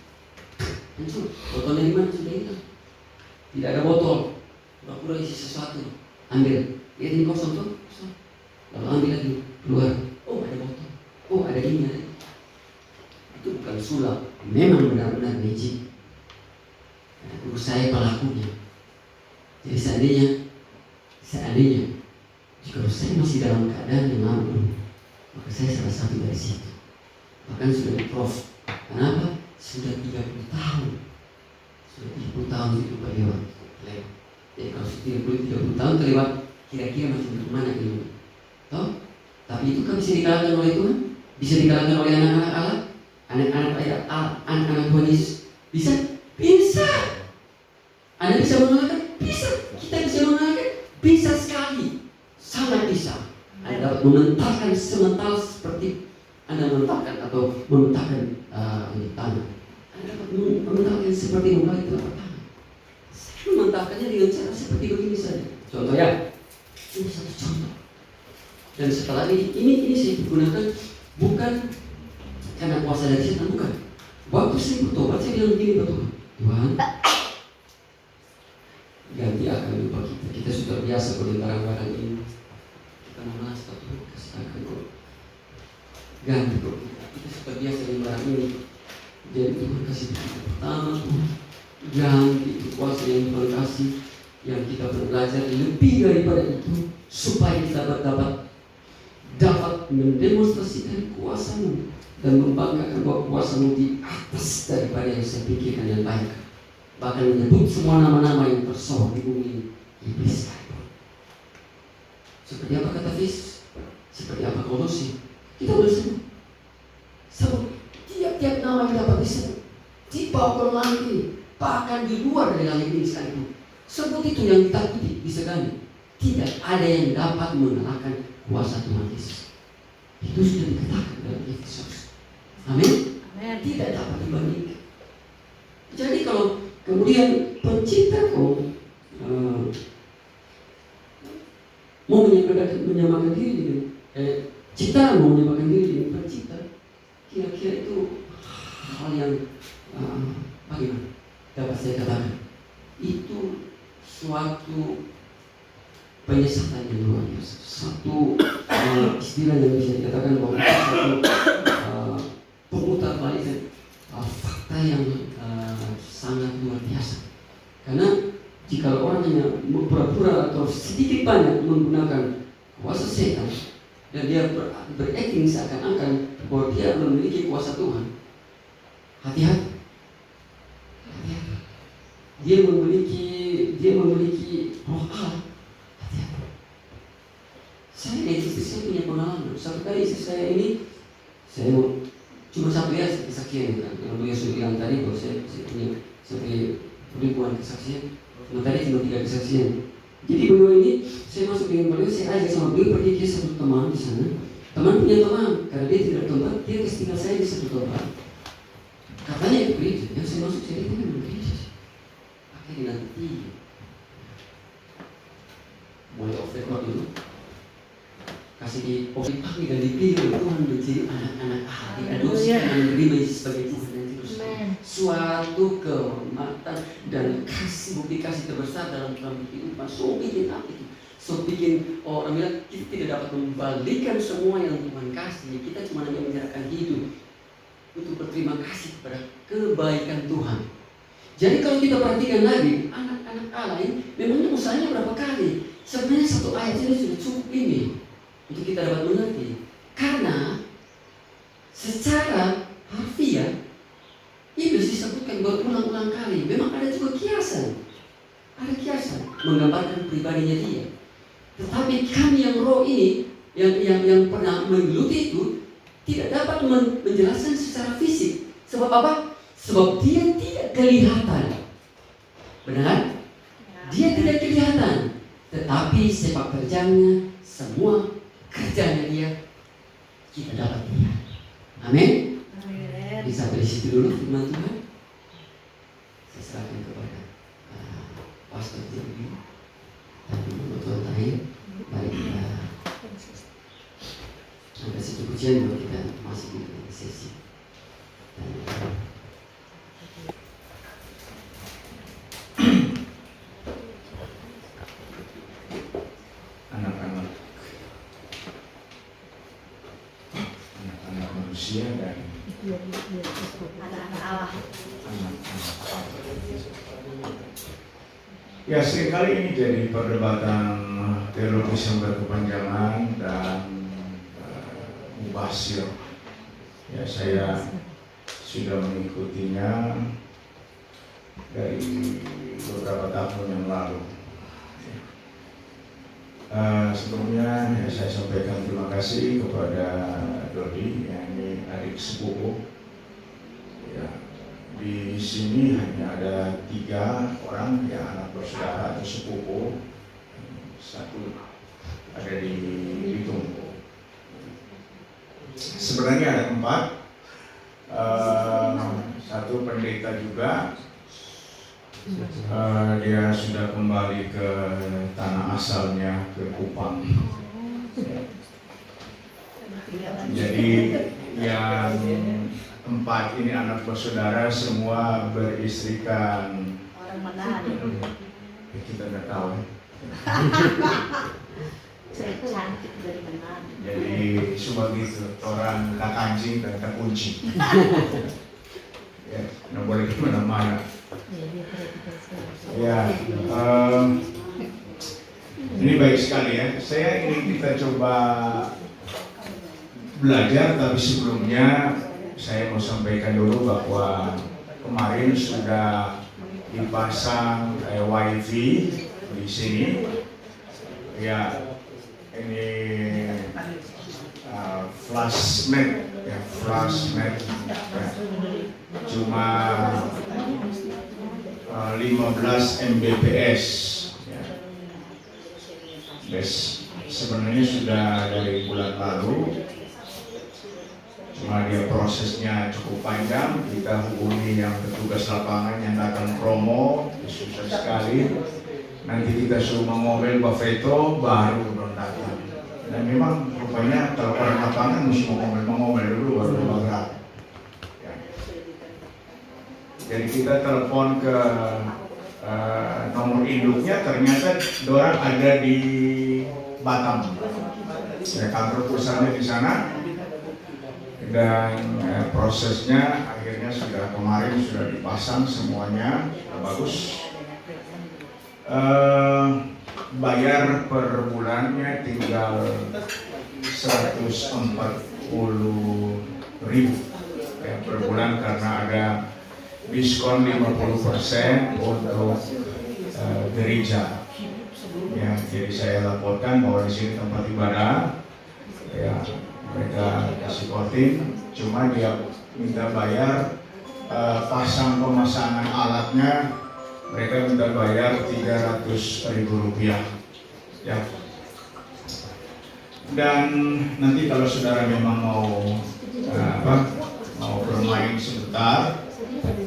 hancur. Botolnya di mana? Sudah hilang. Tidak ada botol. Pura-pura isi sesuatu. Ambil. Lihat ini kosong tuh. Kosong. Lalu ambil lagi. Keluar. Oh ada botol. Oh ada ini ada. Itu bukan sulap. Memang benar-benar magic. Guru saya pelakunya. Jadi seandainya jika saya masih dalam keadaan yang aman, maka saya salah satu dari situ. Bahkan sudah di-prof. Kenapa? Sudah 30 tahun. Sudah 30 tahun itu lewat. Jadi kalau 30 tahun terlewat, kira-kira masih bagaimana ini? Toh? Tapi itu kan bisa dikalahkan oleh Tuhan? Bisa dikalahkan oleh anak-anak Allah? Anak-anak Tuhan Yesus? Bisa? Bisa! Anda bisa mengalahkan? Bisa! Kita bisa mengalahkan? Bisa sekali! Sangat bisa! Anda dapat mementalkan semental seperti Anda mementalkan atau mementalkan tanah. Anda dapat mementalkan seperti membalik telapak tangan. Saya mementalkannya dengan cara seperti begini saja. Contoh ya, ini satu contoh. Dan setelah ini saya gunakan bukan karena kuasa dari setan, bukan. Waktu saya bertobat, saya bilang begini betul, Tuhan, ganti akan lupa kita. Kita sudah biasa beli barang-barang ini. Kita malas tapi kasih akan kok. Ganti kok kita sudah biasa beli barang ini. Jadi Tuhan kasih kita pertama Tuhan. Ganti kuasa yang Tuhan kasih, yang kita belajar lebih daripada itu, supaya kita dapat mendemonstrasikan kuasa-Mu dan membanggakan bahwa kuasa-Mu di atas daripada yang saya pikirkan dan bayangkan. Bahkan menyebut semua nama-nama yang tersohor di bumi ini, iblis sekalipun. Seperti apa kata Yesus? Seperti apa Kolose? Kita boleh sebut. Sebut tiap-tiap nama yang dapat disebut di bawah langit ini, bahkan di luar dari langit ini sekalipun. Sebut itu yang ditakuti, disegani. Tidak ada yang dapat mengalahkan kuasa Tuhan Yesus. Itu sudah dikatakan dalam Efesus. Amin. Tidak dapat dibandingkan. Jadi kalau kemudian pencipta mau menyamakan diri dengan ciptaan, mau menyamakan diri dengan pencipta, kira-kira itu hal yang bagaimana dapat saya katakan? Itu suatu penyesatan yang luar biasa. Satu istilah yang bisa dikatakan bahwa satu pemutar balikan fakta yang sangat luar biasa. Karena jika orang hanya pura-pura atau sedikit banyak menggunakan kuasa setan dan dia berakting seakan-akan bahwa dia memiliki kuasa Tuhan, hati-hati. Dia memiliki roh Allah. Hati-hati. Saya punya pengalaman. Satu kali istri saya ini, saya cuma satu ya kesaksian kan. Yang beliau sudah bilang tadi bahwa saya punya seperti ribuan kesaksian. Tadi cuma 3 kesaksian. Jadi beliau ini, saya masuk dengan beliau, saya ajak sama beliau pergi ke satu teman di sana. Teman punya teman, karena dia tidak tempat, dia kasih tinggal saya di satu tempat. Katanya itu gereja, yang saya masuk saya itu memang gereja. Akhirnya nanti mulai off record dulu, kasih di pagi dan dipilih Tuhan menjadi anak-anak Allah, diadopsi dan menerima Yesus sebagai Tuhan dan Juru Selamat. Suatu kehormatan dan bukti kasih terbesar dalam kehidupan. So bikin apa itu? So bikin orang bilang kita tidak dapat membalikan semua yang Tuhan kasih. Kita cuma hanya menyerahkan hidup. untuk berterima kasih kepada kebaikan Tuhan. Jadi kalau kita perhatikan lagi, anak-anak Allah ini memangnya usahanya berapa kali? Sebenarnya satu ayat ini sudah cukup ini untuk kita dapat mengerti. Karena secara harfiah iblis disebutkan berulang-ulang kali. Memang ada juga kiasan. Ada kiasan menggambarkan pribadinya dia. Tetapi kami yang roh ini, yang pernah menggeluti itu, tidak dapat menjelaskan secara fisik. Sebab apa? Sebab dia tidak kelihatan. Benar? Dia tidak kelihatan. Tetapi sepak terjangnya, semua kerjanya dia, kita dapat lihat. Amin. Bisa dari situ dulu firman Tuhan. Saya serahkan kepada Pastor Jeremy. Tapi Tuhan terakhir, mari kita sampai situ pujian baru kita masuk di sesi. Anak-anak manusia dan anak-anak Allah. Ya, seringkali ini jadi perdebatan teologis yang berkepanjangan dan mubasir. Ya, saya sudah mengikutinya dari beberapa tahun yang lalu. Sebelumnya ya, saya sampaikan terima kasih kepada Dodi, yang ini adik sepupu. Ya, di sini hanya ada 3 orang, ya, anak bersaudara atau sepupu. Satu ada di Bitung. Sebenarnya ada 4. Satu pendeta juga. Dia sudah kembali ke tanah asalnya, ke Kupang. Jadi yang 4 ini anak bersaudara, semua beristrikan Orang Manado. Kita nggak tahu. Cantik dari Manado. Jadi cuma gitu, orang tak kancing dan tak kunci. Ya, nggak boleh kemana-mana. Ya, ini baik sekali ya. Saya ingin kita coba belajar, tapi sebelumnya saya mau sampaikan dulu bahwa kemarin sudah dipasang wifi di sini. Ya, ini flashmet, ya, flashmet. Ya. Cuma 15 Mbps. Ya. Sebenarnya sudah dari bulan lalu. Cuma dia prosesnya cukup panjang. Kita hubungi yang petugas lapangan yang datang promo, susah sekali. Nanti kita suruh mengomel Buffeto, baru datang. Dan memang rupanya kalau orang lapangan mesti mengomel dulu baru bergerak. Ya. Jadi kita telepon ke nomor induknya, ternyata dorang ada di Batam. Ya, kantor perusahaannya di sana. Dan prosesnya akhirnya sudah kemarin sudah dipasang semuanya, bagus. Bayar per bulannya tinggal 140.000 ya, per bulan, karena ada diskon 50% untuk gereja. Ya, jadi saya laporkan bahwa di sini tempat ibadah, ya, mereka kasih voting, cuma dia minta bayar pemasangan alatnya, mereka minta bayar 300.000 rupiah. Ya. Dan nanti kalau saudara memang mau bermain sebentar,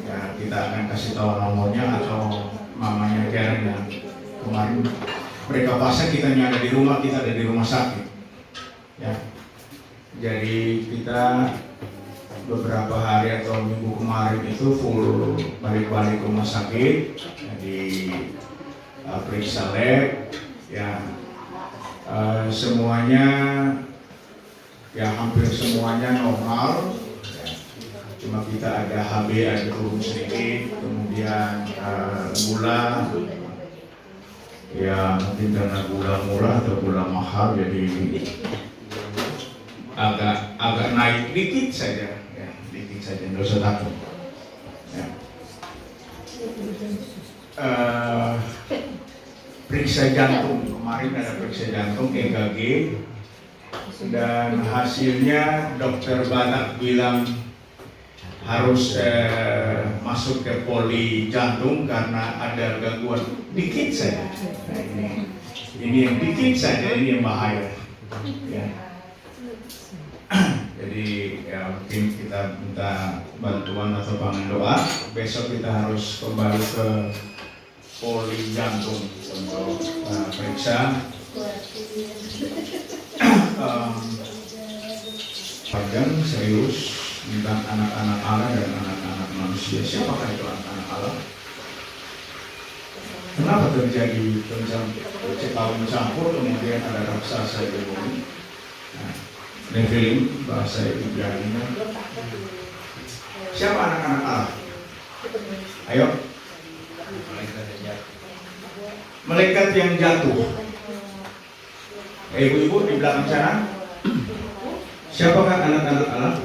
ya, kita akan kasih tahu nomornya atau mamanya Karen yang kemarin mereka pasang, kita ada di rumah, kita ada di rumah sakit. Ya. Jadi kita beberapa hari atau minggu kemarin itu full balik-balik rumah sakit, jadi periksa lab, ya, semuanya, ya, hampir semuanya normal. Ya. Cuma kita ada HB, ada turun sedikit, kemudian gula. Ya mungkin karena gula murah atau gula mahal jadi agak naik dikit saja, ya dikit saja, nggak usah takut. Ya. Periksa jantung, kemarin ada periksa jantung EKG dan hasilnya dokter Batak bilang harus masuk ke poli jantung karena ada gangguan dikit saja. Nah, ini yang dikit saja, ini yang bahaya. Ya. Jadi ya mungkin kita minta bantuan atau bantuan doa. Besok kita harus kembali ke poli jantung untuk periksa. Panjang serius tentang anak-anak Allah dan anak-anak manusia. Siapakah itu anak-anak Allah? Kenapa terjadi campur kemudian ada raksasa di bumi? Nephilim bahasa Ibrani. Siapa anak-anak Allah? Ayo. Malaikat yang jatuh. Ibu-ibu di belakang sana. Siapakah anak-anak Allah?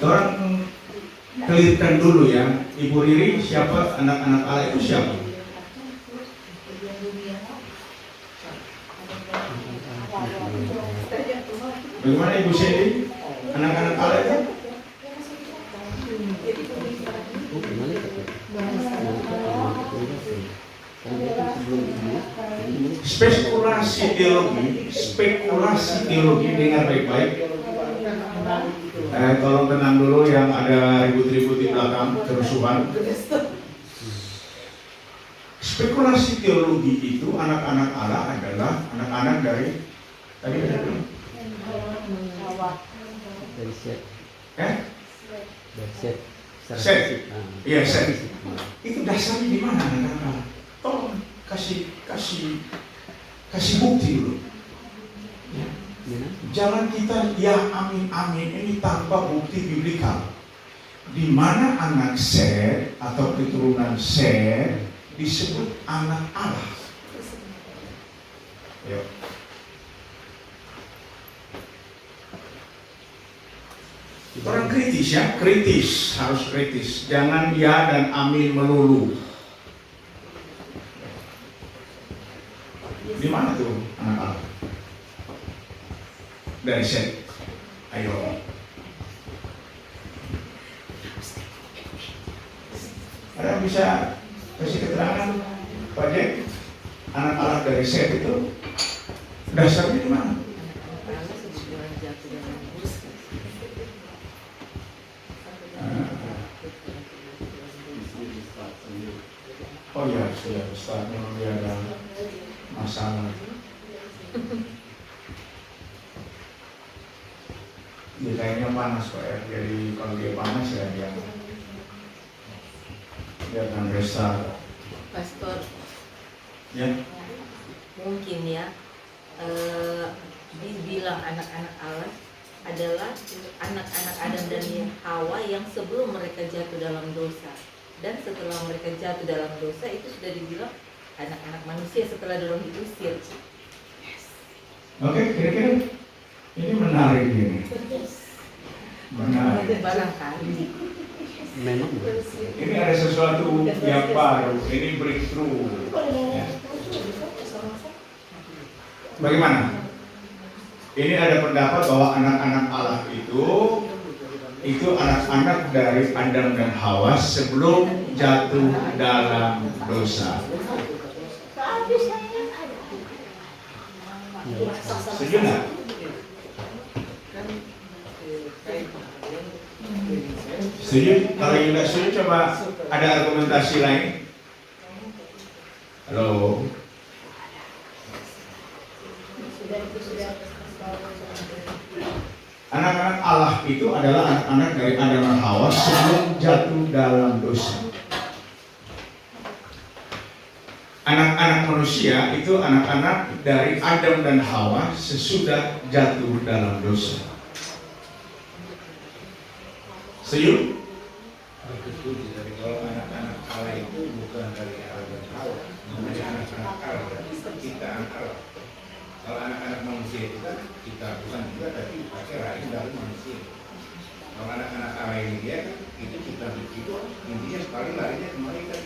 Orang kelirkan dulu ya, Ibu Riri, siapa anak-anak Allah itu siapa? Bagaimana Ibu Sedi? Anak-anak Allah itu? Spekulasi teologi dengar baik-baik. Tolong tenang dulu yang ada ribut-ribut di belakang, kerusuhan. Spekulasi teologi itu anak-anak Allah adalah anak-anak dari tadi ada belum? Dari Set. Dari Set. Set. Iya, Set. Itu dasarnya di mana anak-anak Allah? Tolong kasih bukti dulu. Ya. Jangan kita ya amin ini tanpa bukti biblikal. Di mana anak Set atau keturunan Set disebut anak Allah. Yuk. Orang kritis ya, harus kritis. Jangan ya dan amin melulu. Di mana tuh anak Allah? Dari Set. Ayo. Ada yang bisa kasih keterangan, Pak Jack? Anak Allah dari Set itu dasarnya di mana? Oh ya, sudah Ustaz, memang dia ada masalah. Dia kayaknya panas Pak ya, jadi kalau dia panas ya dia akan restart. Pastor, Ya, mungkin ya dibilang anak-anak Allah adalah anak-anak Adam dan Hawa yang sebelum mereka jatuh dalam dosa, dan setelah mereka jatuh dalam dosa itu sudah dibilang anak-anak manusia setelah dorong diusir. oke, kira-kira ini menarik ini. Menarik. Barangkali Memang. Ini ada sesuatu yang baru. Ini breakthrough. Ya. Bagaimana? Ini ada pendapat bahwa anak-anak Allah itu anak-anak dari Adam dan Hawa sebelum jatuh dalam dosa. Setuju nggak? Setuju? Kalau yang nggak setuju coba ada argumentasi lain. Halo. Anak-anak Allah itu adalah anak-anak dari Adam dan Hawa sebelum jatuh dalam dosa. Anak-anak manusia itu anak-anak dari Adam dan Hawa sesudah jatuh dalam dosa. Setuju? Setuju. Tapi kalau anak-anak Allah itu bukan dari Allah dan Hawa, namanya anak-anak Allah, kita anak Allah. Kalau anak-anak manusia kita bukan juga, tapi pakai rahim dari manusia. Kalau anak-anak Allah ini dia kan itu kita begitu, intinya paling larinya ke malaikat.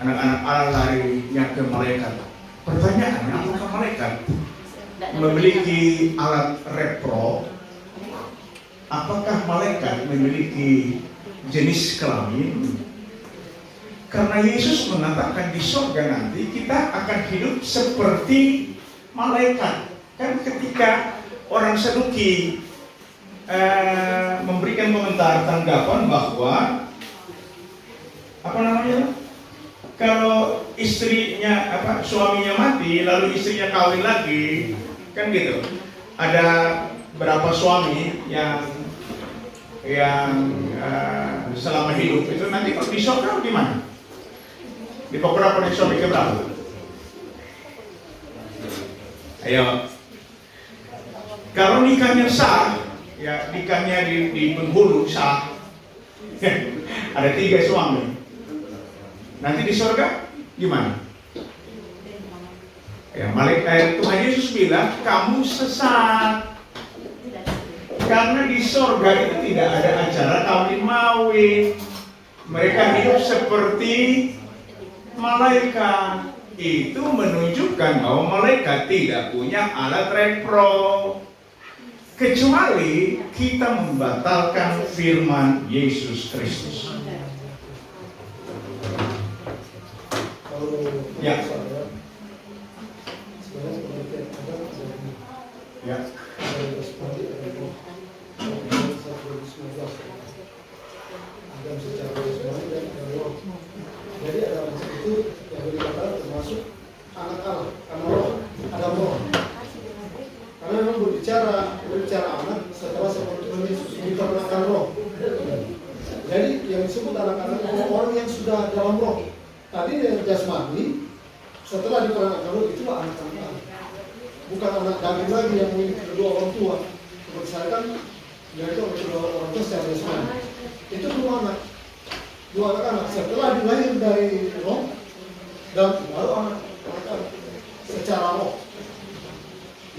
Anak-anak Allah larinya ke malaikat. Pertanyaannya, apakah malaikat memiliki alat repro? Apakah malaikat memiliki jenis kelamin? Karena Yesus mengatakan di surga nanti kita akan hidup seperti malaikat. Kan ketika orang Saduki memberikan komentar tanggapan bahwa kalau istrinya suaminya mati lalu istrinya kawin lagi, kan gitu. Ada berapa suami yang selama hidup itu nanti kalau di surga di mana? Di beberapa di suami keberapa? Ayo. Kalau nikahnya sah, ya nikahnya di penghulu sah. Ada 3 suami. Nanti di surga gimana? Ya, Tuhan Yesus bilang kamu sesat. Karena di surga itu tidak ada acara kawin mawin. Mereka hidup seperti malaikat. Itu menunjukkan bahwa malaikat tidak punya alat repro. Kecuali kita membatalkan firman Yesus Kristus. Ya. Ya. Jadi ada maksud itu yang dikatakan termasuk anak Allah, karena roh, ada roh. Karena memang berbicara anak setelah seperti Yesus dikarenakan roh. Jadi yang disebut anak-anak orang yang sudah dalam roh. Tadi yang jasmani setelah dikarenakan roh itu anak-anak Allah. Bukan anak daging lagi yang memiliki kedua orang tua. Seperti saya kan yaitu kedua orang tua secara jasmani. Itu dua anak-anak setelah dilahir dari roh dan baru anak-anak secara roh.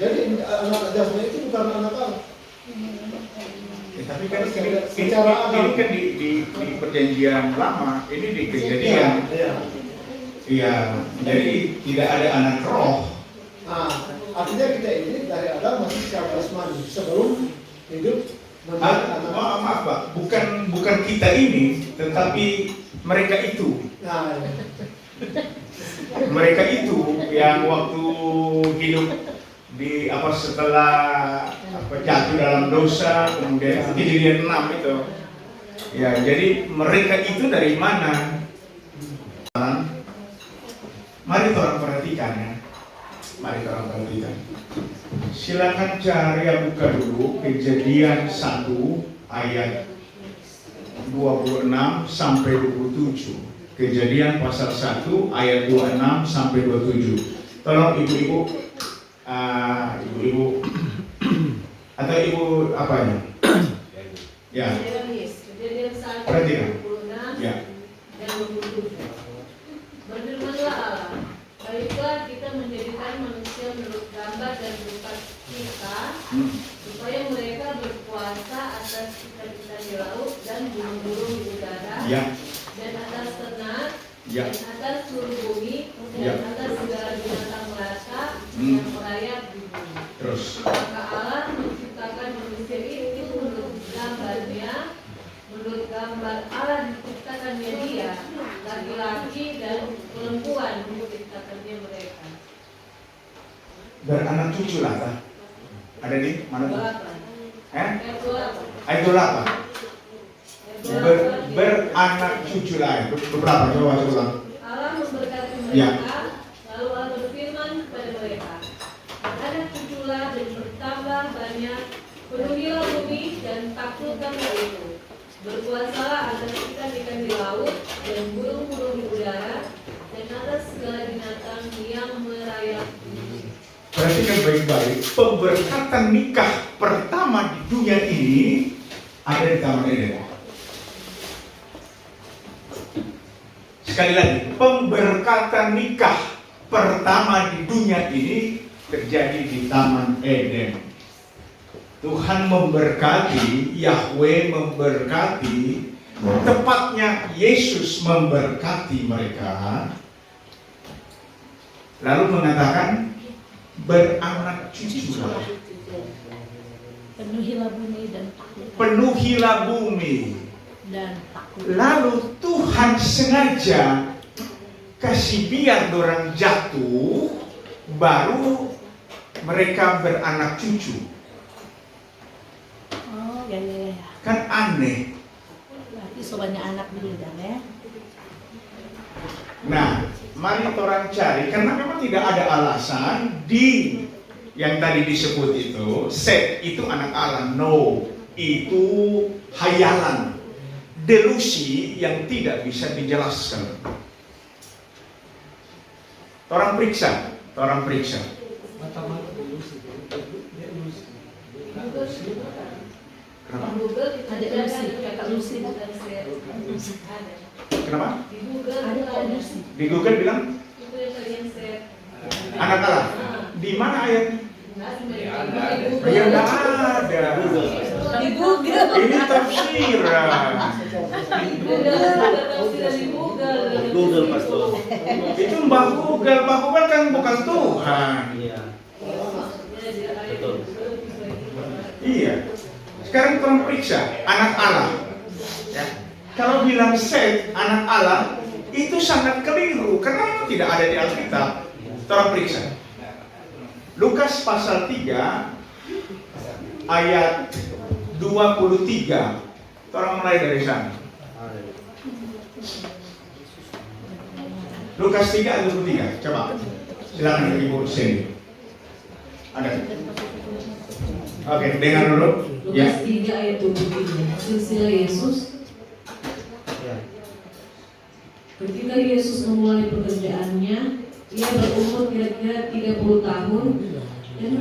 Jadi anak jasmani itu bukan anak Allah. Tapi kan ini kan di perjanjian lama, ini di kejadian. Iya, jadi tidak ada anak roh. Nah, artinya kita ini dari Adam masih secara jasmani sebelum hidup. Maaf Pak, bukan kita ini, tetapi mereka itu. Nah, ya. Mereka itu yang waktu hidup setelah jatuh dalam dosa, kemudian kejadian 6 itu. Ya, jadi mereka itu dari mana? Mari orang perhatikan ya. Mari orang perhatikan. Silakan cari buka dulu Kejadian 1 ayat 26 sampai 27. Kejadian pasal 1 ayat 26 sampai 27. Tolong ibu-ibu atau ibu apanya? Ya. Perhatikan. Ya. Berfirmanlah Allah, baiklah kita menjadikan manusia menurut gambar dan rupa kita, supaya mereka berkuasa atas ikan-ikan di laut dan burung-burung di udara, dan atas ternak, dan atas seluruh bumi, dan atas segala binatang melata yang merayap di bumi. Terus. Maka Allah menciptakan manusia itu menurut gambarnya, menurut gambar Allah diciptakannya dia, laki-laki dan perempuan diciptakannya mereka. Beranak cucu lah, kan? Ada di mana tuh? Ayat 8. Beranak cucu lah, beberapa coba ulang. Allah memberkati mereka, lalu Allah berfirman kepada mereka, beranak cuculah dan bertambah banyak, penuhilah bumi dan taklukkanlah itu. Berkuasalah atas ikan-ikan di laut dan burung-burung di udara dan atas segala binatang yang merayap di bumi. Perhatikan baik-baik, pemberkatan nikah pertama di dunia ini ada di Taman Eden. Sekali lagi, pemberkatan nikah pertama di dunia ini terjadi di Taman Eden. Tuhan memberkati, Yahweh memberkati, tepatnya Yesus memberkati mereka. Lalu mengatakan beranak cuculah. Penuhilah bumi dan takut. Penuhilah bumi. Dan takut. Lalu Tuhan sengaja kasih biar orang jatuh, baru mereka beranak cucu. Oh, ya. Kan aneh. Berarti sobatnya anak dulu dan ya. Nah, mari orang cari, karena memang tidak ada alasan di yang tadi disebut itu, Set itu anak Allah. No, itu hayalan, delusi yang tidak bisa dijelaskan. Orang periksa. Kenapa? Google itu Ada Lucy, kakak Lucy. Kenapa? Di Google Ada itu kok ada. Lucy. Di Google bilang Itu yang kalian share. anak Allah. Di mana ayatnya? Ya enggak ada. Di Google. Ini tafsiran. Di Google, di Google. Google pastor. Itu Mbak Google kan bukan Tuhan. Iya. Betul. Iya. Sekarang orang periksa anak Allah. Ya. Kalau bilang Set anak Allah itu sangat keliru karena tidak ada di Alkitab. Orang periksa. Lukas pasal 3 ayat 23. Orang mulai dari sana. Lukas 3 ayat 23. Coba. Silakan Ibu sini. Ada. Oke, dengar dulu. Lukas 3 ayat 23. Silsilah Yesus. Ketika Yesus memulai pekerjaannya, ia berumur kira-kira 30 tahun dan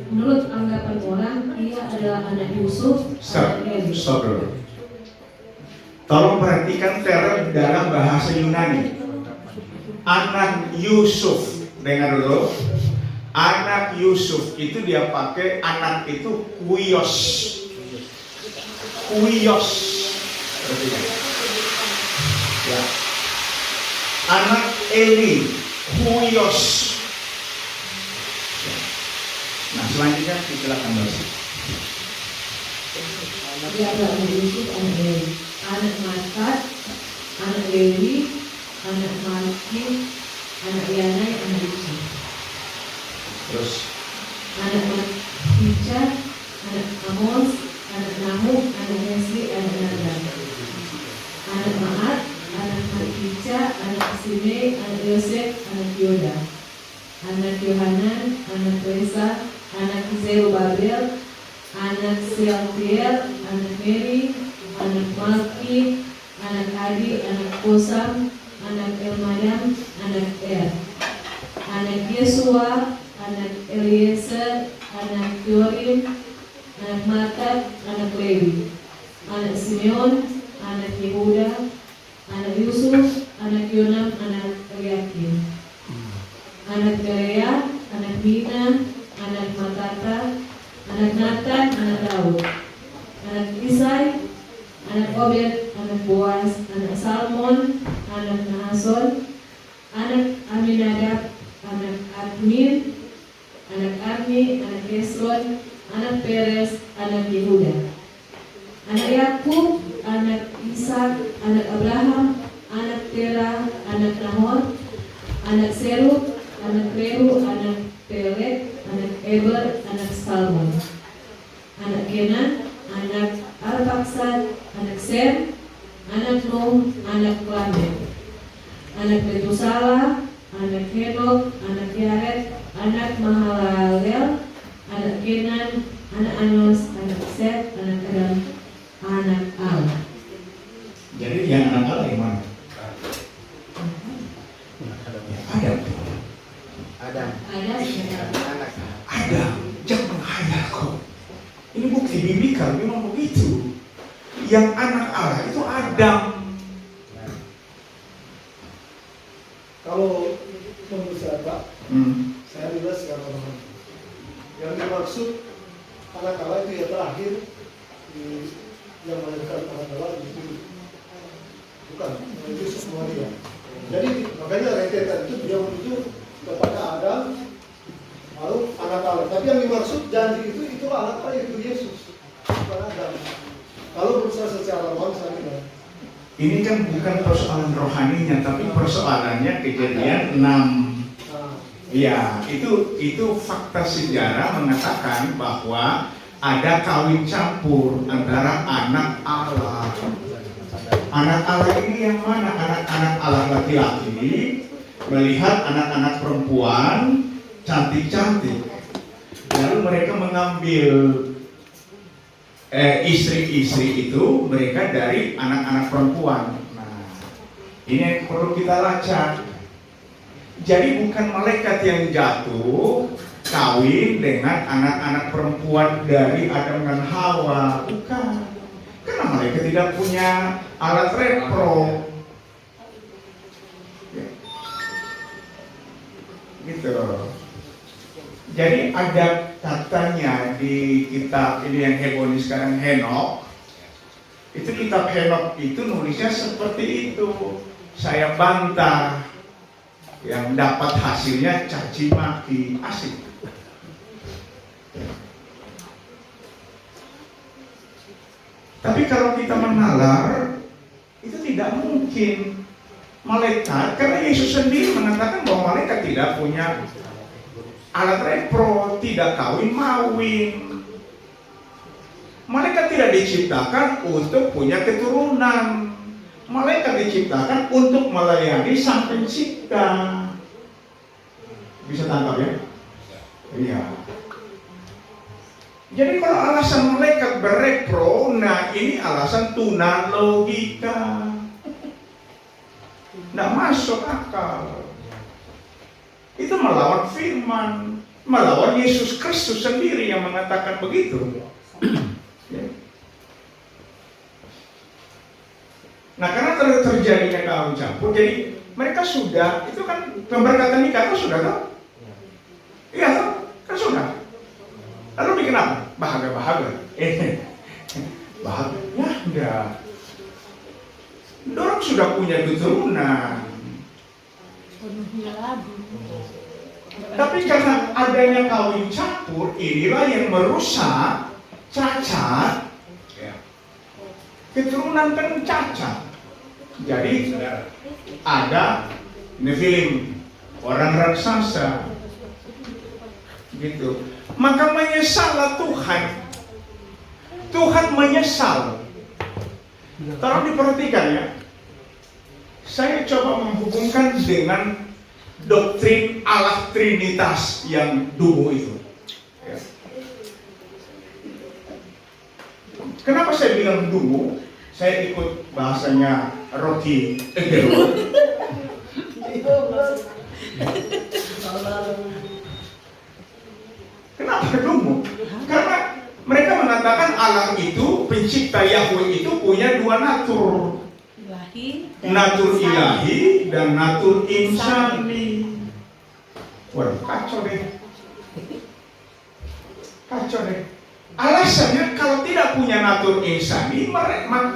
menurut anggapan orang, ia adalah anak Yusuf, anak Eli. Stop dulu. Tolong perhatikan term dalam bahasa Yunani. Anak Yusuf, dengar dulu. Anak Yusuf itu dia pakai anak itu kuios. Kuios. Ya. Anak Eli, kuios. Nah, selanjutnya silakan Mas. Dia adalah anak Yusuf, anak Eli. Anak Matat, anak Lewi, anak Malki, anak Yanai, anak Yusuf. Terus Anak Matija, anak Amos, anak Nahum, anak Hesli, anak Nadab. Anak Maat, anak Matija, anak Simei, anak Yosef, anak Yoda. Anak Yohanan, anak Resa, anak Zerubabel, anak Sealtiel, anak Meri, anak Malki, anak Adi, anak Kosam, anak Elmadam, anak Er. Anak Yesua, anak Eliezer, anak Yorim, anak Matat, anak Lewi. Anak Simeon, anak Yehuda, anak Yusuf, anak Yonam, anak Eliakim. Anak Berea, anak Bina, anak Matata, anak Natan, anak Daud. Anak Isai, anak Obed, anak Boaz, anak Salmon, anak Nahason, anak Aminadab, anak Admin, anak Arni, anak Hesron, anak Peres, anak Yehuda. Anak Yakub, anak Ishak, anak Abraham, anak Terah, anak Nahor, anak Serug, anak Rehu, anak Pelet, anak Eber, anak Salmon. Anak Kenan, anak Arpaksad, anak Sem, anak Nuh, anak Lamed. Anak Metusala, anak Henok, anak Yared, anak Mahalalel, anak Kenan, anak Anos, anak Set, anak Adam, anak Allah. jadi yang anak Allah yang mana? Ya, ada. Ada. Ada Ada. Jangan menghayal kok. Ini bukti biblikal memang begitu. Yang anak Allah itu Adam. Kalau menurut saya Pak, saya jelas secara rohani. Yang dimaksud anak Allah itu ya terakhir yang melahirkan anak Allah itu bukan Yesus Maria. Jadi makanya rentetan itu dia menuju kepada Adam lalu anak Allah. Tapi yang dimaksud janji itu anak Allah itu Yesus, bukan Adam. Kalau berusaha secara rohani saya bilang. Ini kan bukan persoalan rohaninya, tapi persoalannya Kejadian 6. Ya, itu fakta sejarah mengatakan bahwa ada kawin campur antara anak Allah. Anak Allah ini yang mana? Anak-anak Allah laki-laki melihat anak-anak perempuan cantik-cantik, lalu mereka mengambil istri-istri itu mereka dari anak-anak perempuan. Nah, ini yang perlu kita lacak. Jadi bukan malaikat yang jatuh kawin dengan anak-anak perempuan dari Adam dan Hawa, bukan. Karena mereka tidak punya alat repro. Ya. Gitu. Jadi ada katanya di kitab ini yang heboh ini sekarang, Henok. Itu kitab Henok itu nulisnya seperti itu. Saya bantah. Yang dapat hasilnya caci maki, asik. Tapi kalau kita menalar, itu tidak mungkin malaikat, karena Yesus sendiri mengatakan bahwa malaikat tidak punya alat repro, tidak kawin-mawin. Malaikat tidak diciptakan untuk punya keturunan. Malaikat diciptakan untuk melayani Sang Pencipta. Bisa tangkap ya? Iya. Jadi kalau alasan malaikat berepro, nah ini alasan tuna logika. Nggak masuk akal. Itu melawan firman, melawan Yesus Kristus sendiri yang mengatakan begitu. Ya. Nah, karena terjadinya kawin campur, jadi mereka sudah, itu kan pemberkatan nikah itu sudah tahu? Iya tahu, kan sudah. Lalu bikin apa? Bahagia-bahagia. Bahagia? Ya enggak. Dorong sudah punya keturunan. Tapi karena adanya kawin campur, inilah yang merusak, cacat. Keturunan kan cacat. Jadi ada Nephilim, orang raksasa, gitu. Maka menyesallah Tuhan. Tuhan menyesal. Tolong diperhatikan ya. Saya coba menghubungkan dengan doktrin Allah Trinitas yang dulu itu. Ya. Kenapa saya bilang dulu? Saya ikut bahasanya Rocky Gerung. Kenapa dulu? Karena mereka mengatakan Allah itu, pencipta Yahweh itu punya dua natur. Natur ilahi dan natur insani. Waduh, kacau deh. Kacau deh. Alasannya kalau tidak punya natur insani,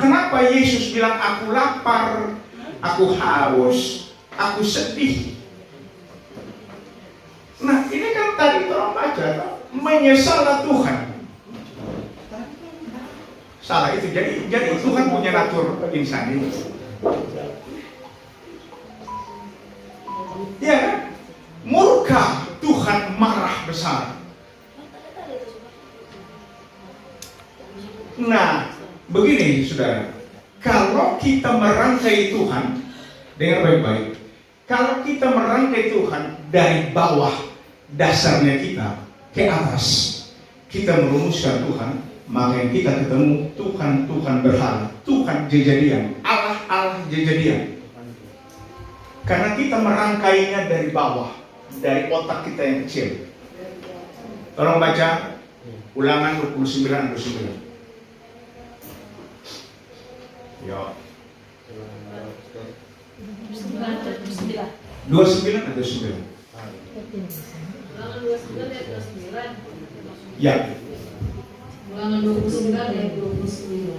kenapa Yesus bilang aku lapar, aku haus, aku sedih? Nah ini kan tadi orang baca, menyesallah Tuhan. Salah itu, jadi Tuhan punya natur insani. Ya kan? Murka, Tuhan marah besar. Nah, begini saudara, kalau kita merangkai Tuhan dengan baik-baik, kalau kita merangkai Tuhan dari bawah dasarnya kita ke atas, kita merumuskan Tuhan, maka yang kita ketemu Tuhan berhala, Tuhan Jejadian, Allah Jejadian. Karena kita merangkainya dari bawah, dari otak kita yang kecil. Tolong baca Ulangan 29 ayat 9. Yo. 9. 29 atau 9? Ulangan 29 ayat 29. Ya. Ulangan 29 ayat 29.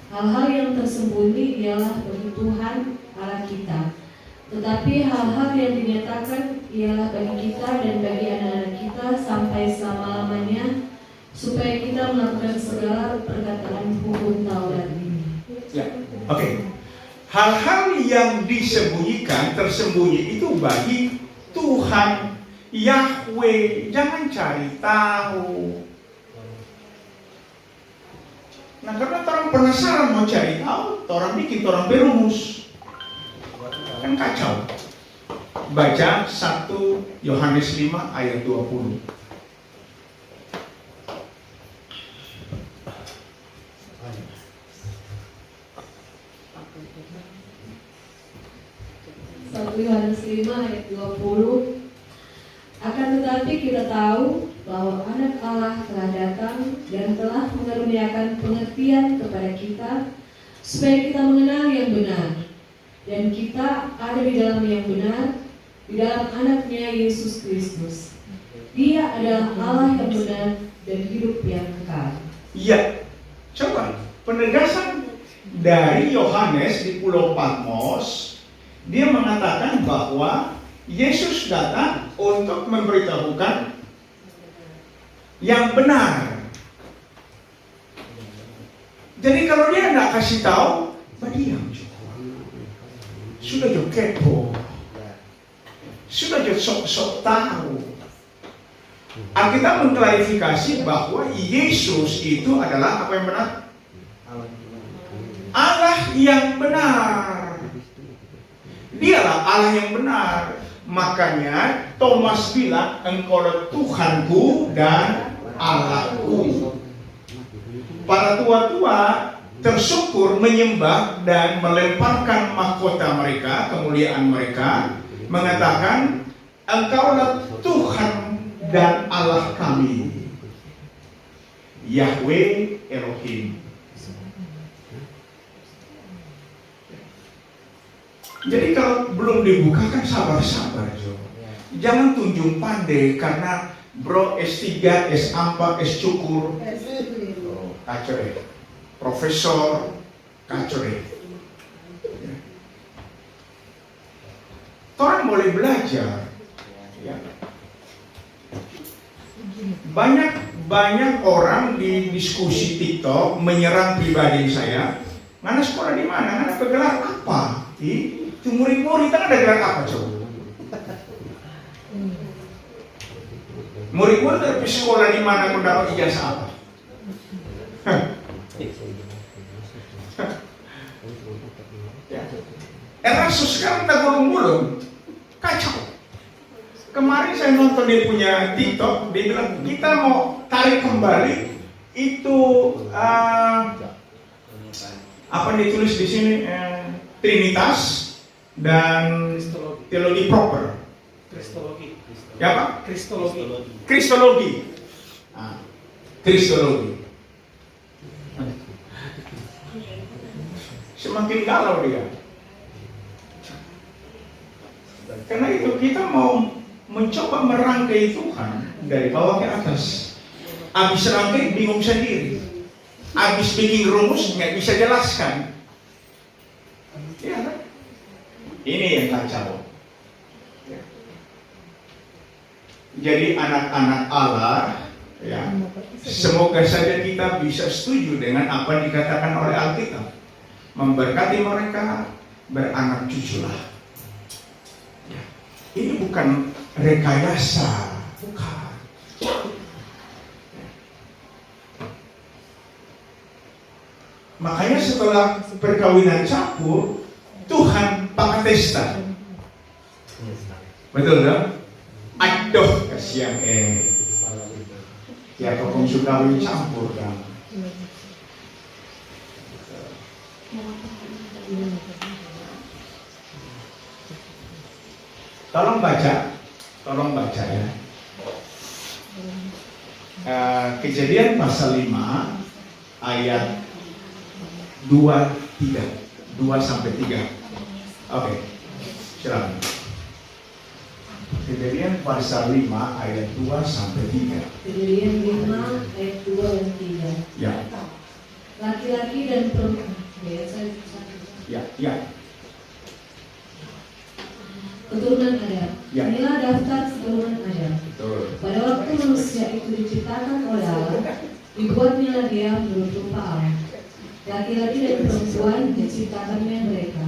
Hal-hal yang tersembunyi ialah bagi Tuhan Allah kita, tetapi hal-hal yang dinyatakan ialah bagi kita dan bagi anak-anak kita sampai selama-lamanya, supaya kita melakukan segala perkataan hukum Taurat ini. Ya. Oke. Hal-hal yang disembunyikan, tersembunyi itu bagi Tuhan Yahweh. Jangan cari tahu. Nah, karena orang penasaran mau cari tahu, orang bikin orang berumus. Kan kacau. Baca 1 Yohanes 5 ayat 20. Yohanes 5 ayat 20. Akan tetapi kita tahu bahwa anak Allah telah datang dan telah mengaruniakan pengertian kepada kita, supaya kita mengenal yang benar, dan kita ada di dalam yang benar, di dalam anaknya Yesus Kristus. Dia adalah Allah yang benar dan hidup yang kekal. Ya, coba penegasan dari Yohanes di Pulau Patmos. Dia mengatakan bahwa Yesus datang untuk memberitahukan yang benar. Jadi kalau dia tidak kasih tahu, diam juga. Sudah juga kepo, sudah juga sok-sok tahu. Alkitab mengklarifikasi bahwa Yesus itu adalah apa yang benar? Allah yang benar. Dialah Allah yang benar. Makanya Thomas bilang, engkaulah Tuhanku dan Allahku. Para tua-tua tersyukur menyembah dan melemparkan mahkota mereka, kemuliaan mereka, mengatakan, engkaulah Tuhan dan Allah kami, Yahweh Elohim. Jadi kalau belum dibukakan sabar-sabar, Jo. Jangan tunjuk pandai karena bro S3, S4, S cukur, kacau deh. Profesor, kacau deh. Orang boleh belajar. Ya. Banyak orang di diskusi TikTok menyerang pribadi saya. Ngana sekolah di mana? Ngana bergelar apa? Itu murid-murid kan ada gelar apa coba? Murid-murid dari sekolah di mana pun dapat ijazah apa? Erasus sekarang tak gulung-gulung, kacau. Kemarin saya nonton dia punya TikTok, dia bilang kita mau tarik kembali itu apa ditulis di sini Trinitas dan teologi proper. Kristologi. Ya Pak? Kristologi. Kristologi. Kristologi. Semakin galau dia. Karena itu kita mau mencoba merangkai Tuhan dari bawah ke atas. Habis rangkai bingung sendiri. Habis bikin rumus nggak bisa jelaskan. Ya kan? Ini yang kacau. Ya. Jadi anak-anak Allah, ya, semoga saja kita bisa setuju dengan apa yang dikatakan oleh Alkitab. Memberkati mereka, beranak cuculah. Ya. Ini bukan rekayasa, bukan. Makanya setelah perkawinan campur, Tuhan pakai pesta. Betul kan? Aduh, kasihan ya kau sudah kawin campur kan. Tolong baca ya. Kejadian pasal 5 ayat 2-3. Oke, silakan. Kejadian pasal 5 ayat 2-3. Kejadian 5 ayat 2 dan 3. Ya, Laki-laki dan perempuan. ya. Keturunan Adam. Ya. Inilah daftar keturunan Adam. Betul. Pada waktu manusia itu diciptakan oleh Allah, dibuatnya dia menurut rupa Allah. Laki-laki dan perempuan diciptakannya mereka.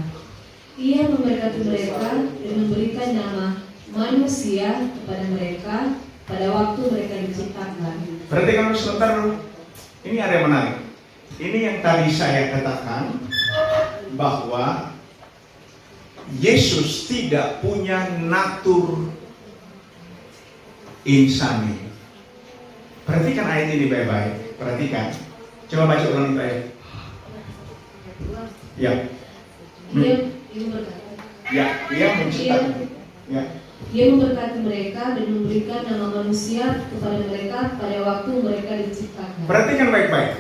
Ia memberkati mereka dan memberikan nama manusia kepada mereka pada waktu mereka diciptakan. Perhatikan sebentar dulu. Ini ada yang menarik. Ini yang tadi saya katakan bahwa Yesus tidak punya natur insani. Perhatikan ayat ini baik-baik. Perhatikan. Coba baca ulang itu ayat. Ya. Ia memberkati. Ya, dia menciptakan. Ya. Ia memberkati mereka dan memberikan nama manusia kepada mereka pada waktu mereka diciptakan. Perhatikan baik-baik.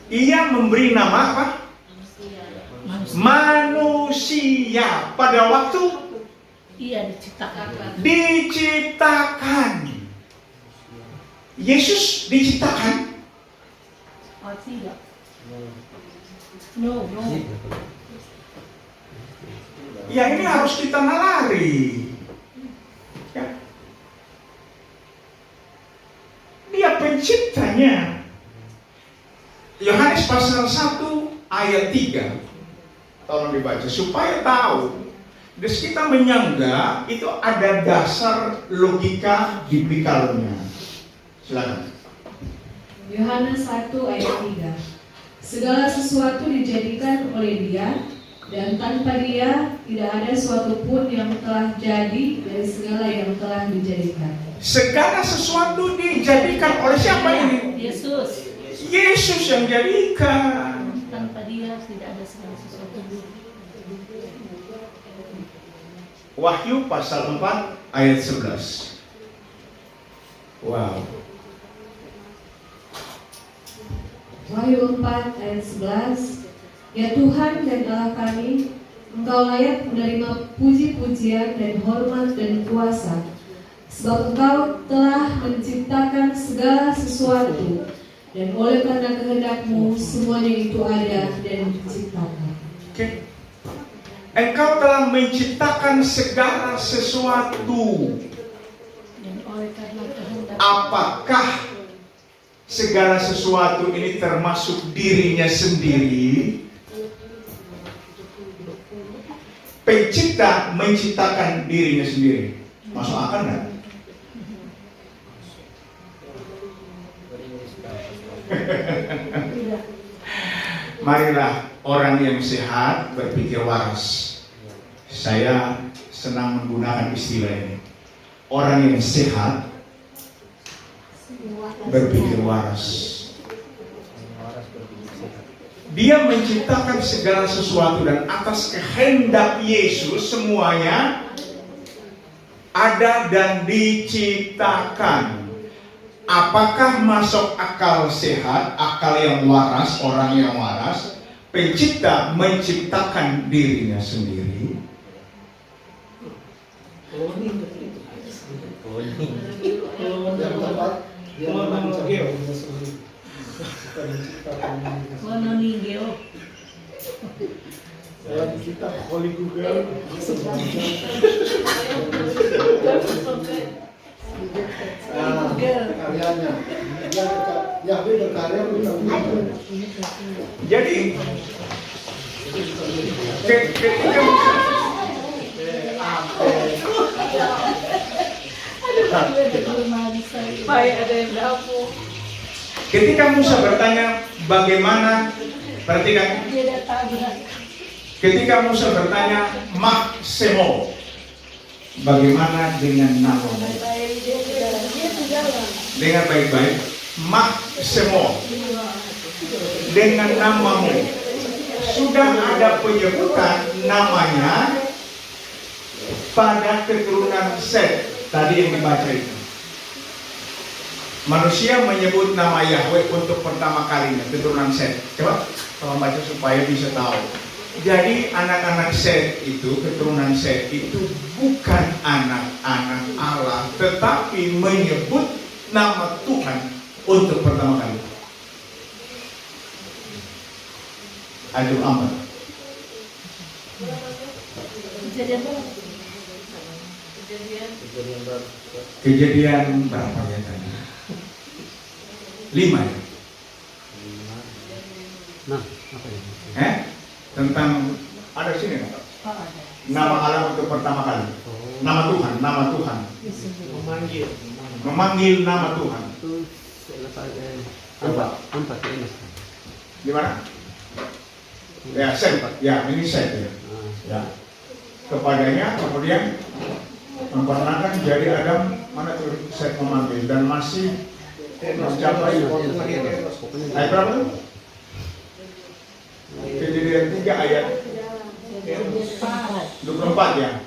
Ia memberi nama apa? Manusia pada waktu Iya diciptakan. Yesus diciptakan. Oh tidak. No. Ya ini harus kita nalari. Ya. Dia penciptanya. Yohanes pasal 1 ayat 3. Tolong dibaca supaya tahu. Terus kita menyangga itu ada dasar logika biblikalnya. Silakan. Yohanes 1 ayat 3. Segala sesuatu dijadikan oleh Dia, dan tanpa Dia tidak ada suatu pun yang telah jadi dari segala yang telah dijadikan. Segala sesuatu dijadikan oleh siapa ini? Yesus. Yesus yang jadikan. Tanpa Dia tidak ada segala sesuatu. Wahyu pasal 4 ayat 11. Wow. Wahyu 4 ayat 11. Ya Tuhan dan Allah kami, Engkau layak menerima puji-pujian dan hormat dan kuasa, sebab Engkau telah menciptakan segala sesuatu, dan oleh karena kehendak-Mu semuanya itu ada dan diciptakan. Oke. Engkau telah menciptakan segala sesuatu. Dan oleh karena kehendak. Apakah segala sesuatu ini termasuk dirinya sendiri? Pencipta menciptakan dirinya sendiri. Masuk akal nggak? Marilah orang yang sehat berpikir waras. Saya senang menggunakan istilah ini. Orang yang sehat berpikir waras. Dia menciptakan segala sesuatu dan atas kehendak Yesus semuanya ada dan diciptakan. Apakah masuk akal sehat, akal yang waras, orang yang waras? Pencipta menciptakan dirinya sendiri. Yang tepat, dia menciptakan dirinya sendiri. Bukan menciptakan dirinya sendiri. Mononigeo. Saya dicipta Holy Google. Karyanya. Yahweh berkarya benar-benar. Jadi ketika ketika Musa bertanya bagaimana, perhatikan. Ketika Musa bertanya Maksemo, bagaimana dengan namamu? Dengar baik-baik, Maksemo, dengan namamu. Sudah ada penyebutan namanya pada keturunan Set tadi yang dibaca itu. Manusia menyebut nama Yahweh untuk pertama kalinya, keturunan Set. Coba tolong baca supaya bisa tahu. Jadi anak-anak Set itu, keturunan Set itu bukan anak-anak Allah, tetapi menyebut nama Tuhan untuk pertama kali. Adul amat. Kejadian berapa? Kejadian berapa ya tadi? 5 ya? Nah, apa ya? Tentang ada sini nggak? Oh, ada. Nama Allah untuk pertama kali. Nama Tuhan, nama Tuhan. Memanggil nama Tuhan. Itu selesai Coba. empat ini. Di mana? Ya, Set. Ya, ini Set ya. Ya. Kepadanya kemudian memperkenalkan jadi Adam, mana tuh Set memanggil dan masih mencapai ayat berapa tuh? Kejadian 3 ayat 24 ya?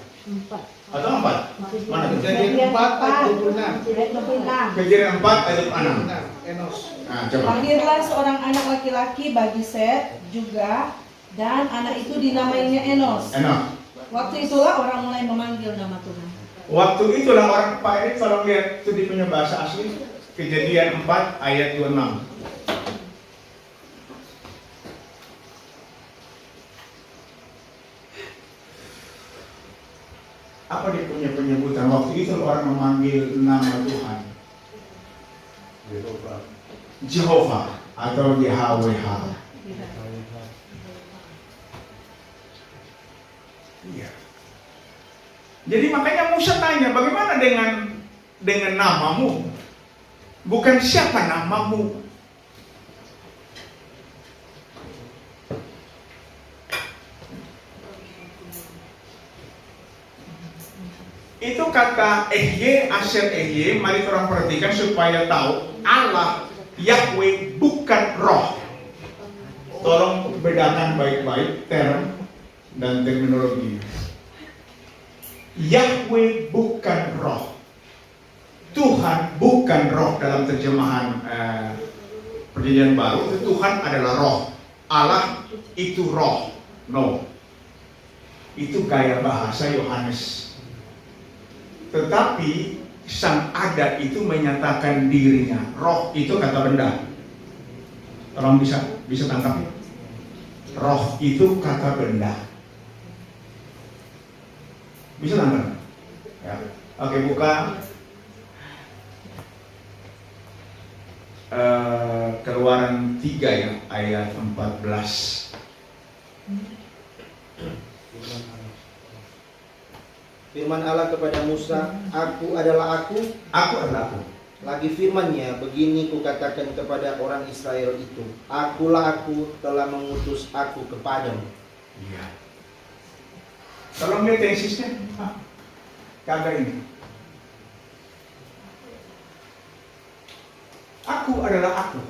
Atau 4? Mana tuh? Kejadian 4 ayat 26. Kejadian 4 ayat 6. Enos. Nah, coba. Lahirlah seorang anak laki-laki bagi Set juga, dan anak itu dinamainya Enos. Enak. Waktu itulah orang mulai memanggil nama Tuhan. Waktu itulah orang, Pak Erik kalau lihat itu di punya bahasa asli, Kejadian 4 ayat 26. Apa dia punya penyebutan? Waktu itu orang memanggil nama Tuhan Jehovah atau YHWH. Iya. Jadi makanya Musa tanya, bagaimana dengan namamu? Bukan siapa namamu. Itu kata Asher mari orang perhatikan supaya tahu Allah Yahweh bukan roh. Tolong bedakan baik-baik term dan terminologi. Yahweh bukan roh. Tuhan bukan roh dalam terjemahan Perjanjian Baru. Tuhan adalah roh. Allah itu roh. No. Itu gaya bahasa Yohanes. Tetapi Sang Ada itu menyatakan dirinya. Roh itu kata benda. Tolong bisa tangkap. Roh itu kata benda. Bisa tangkap? Ya. Oke, buka Keluaran 3 ya, ayat 14. Firman Allah kepada Musa, Aku adalah aku. Aku adalah aku. Lagi firman-Nya, begini kukatakan kepada orang Israel itu, Akulah aku, telah mengutus aku kepadamu. Iya. Tolong lihat tesisnya. Kagak ini. Aku adalah aku.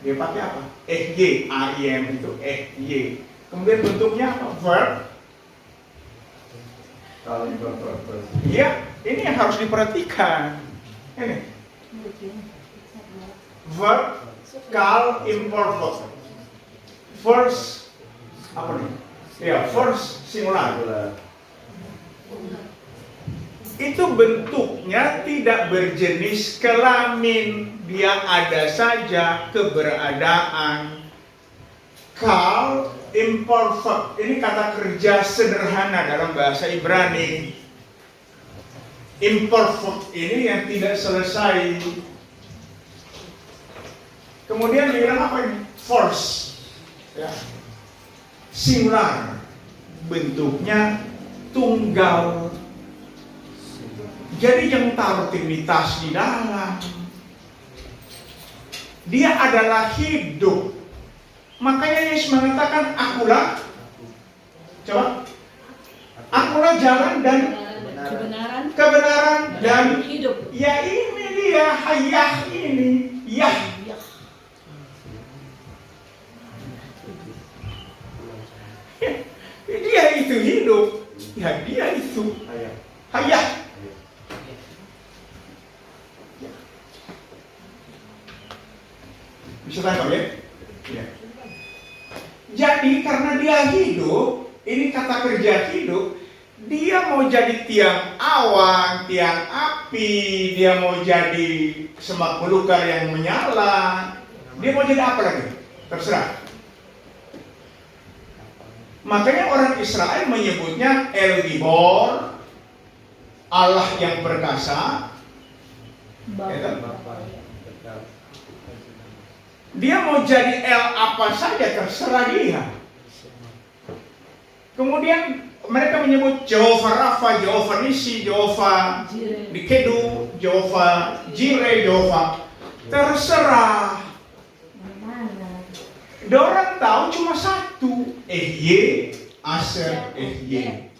Dia pakai apa? FY, AIM itu FY. Kemudian bentuknya apa? Verb. Kalau iya, ini yang harus diperhatikan. Ini verb kal imperfect. First apa nih? Ya, first singular. Itu bentuknya tidak berjenis kelamin. Dia ada saja keberadaan. Kal imperfect. Ini kata kerja sederhana dalam bahasa Ibrani. Imperfect ini yang tidak selesai. Kemudian dibilang apa ini? Force. Ya. Singular. Bentuknya tunggal. Jadi yang taruh trinitas di dalam. Dia adalah hidup. Makanya Yesus mengatakan akulah. Coba. Akulah jalan dan kebenaran dan hidup. Ya ini dia hayah ini. Yah. Dia itu hidup. Ya dia itu hayah. Bisa tangkap ya? Ya. Jadi karena dia hidup, ini kata kerja hidup, dia mau jadi tiang awan, tiang api, dia mau jadi semak belukar yang menyala, dia mau jadi apa lagi? Terserah. Makanya orang Israel menyebutnya El Gibor, Allah yang perkasa. Dia mau jadi El apa saja, terserah dia. Kemudian mereka menyebut Jehovah Rafa, Jehovah Nisi, Jehovah Dikedu, Jehovah Jireh, Jehovah. Terserah. Orang tahu cuma satu, Ehye, Aser, Ehye.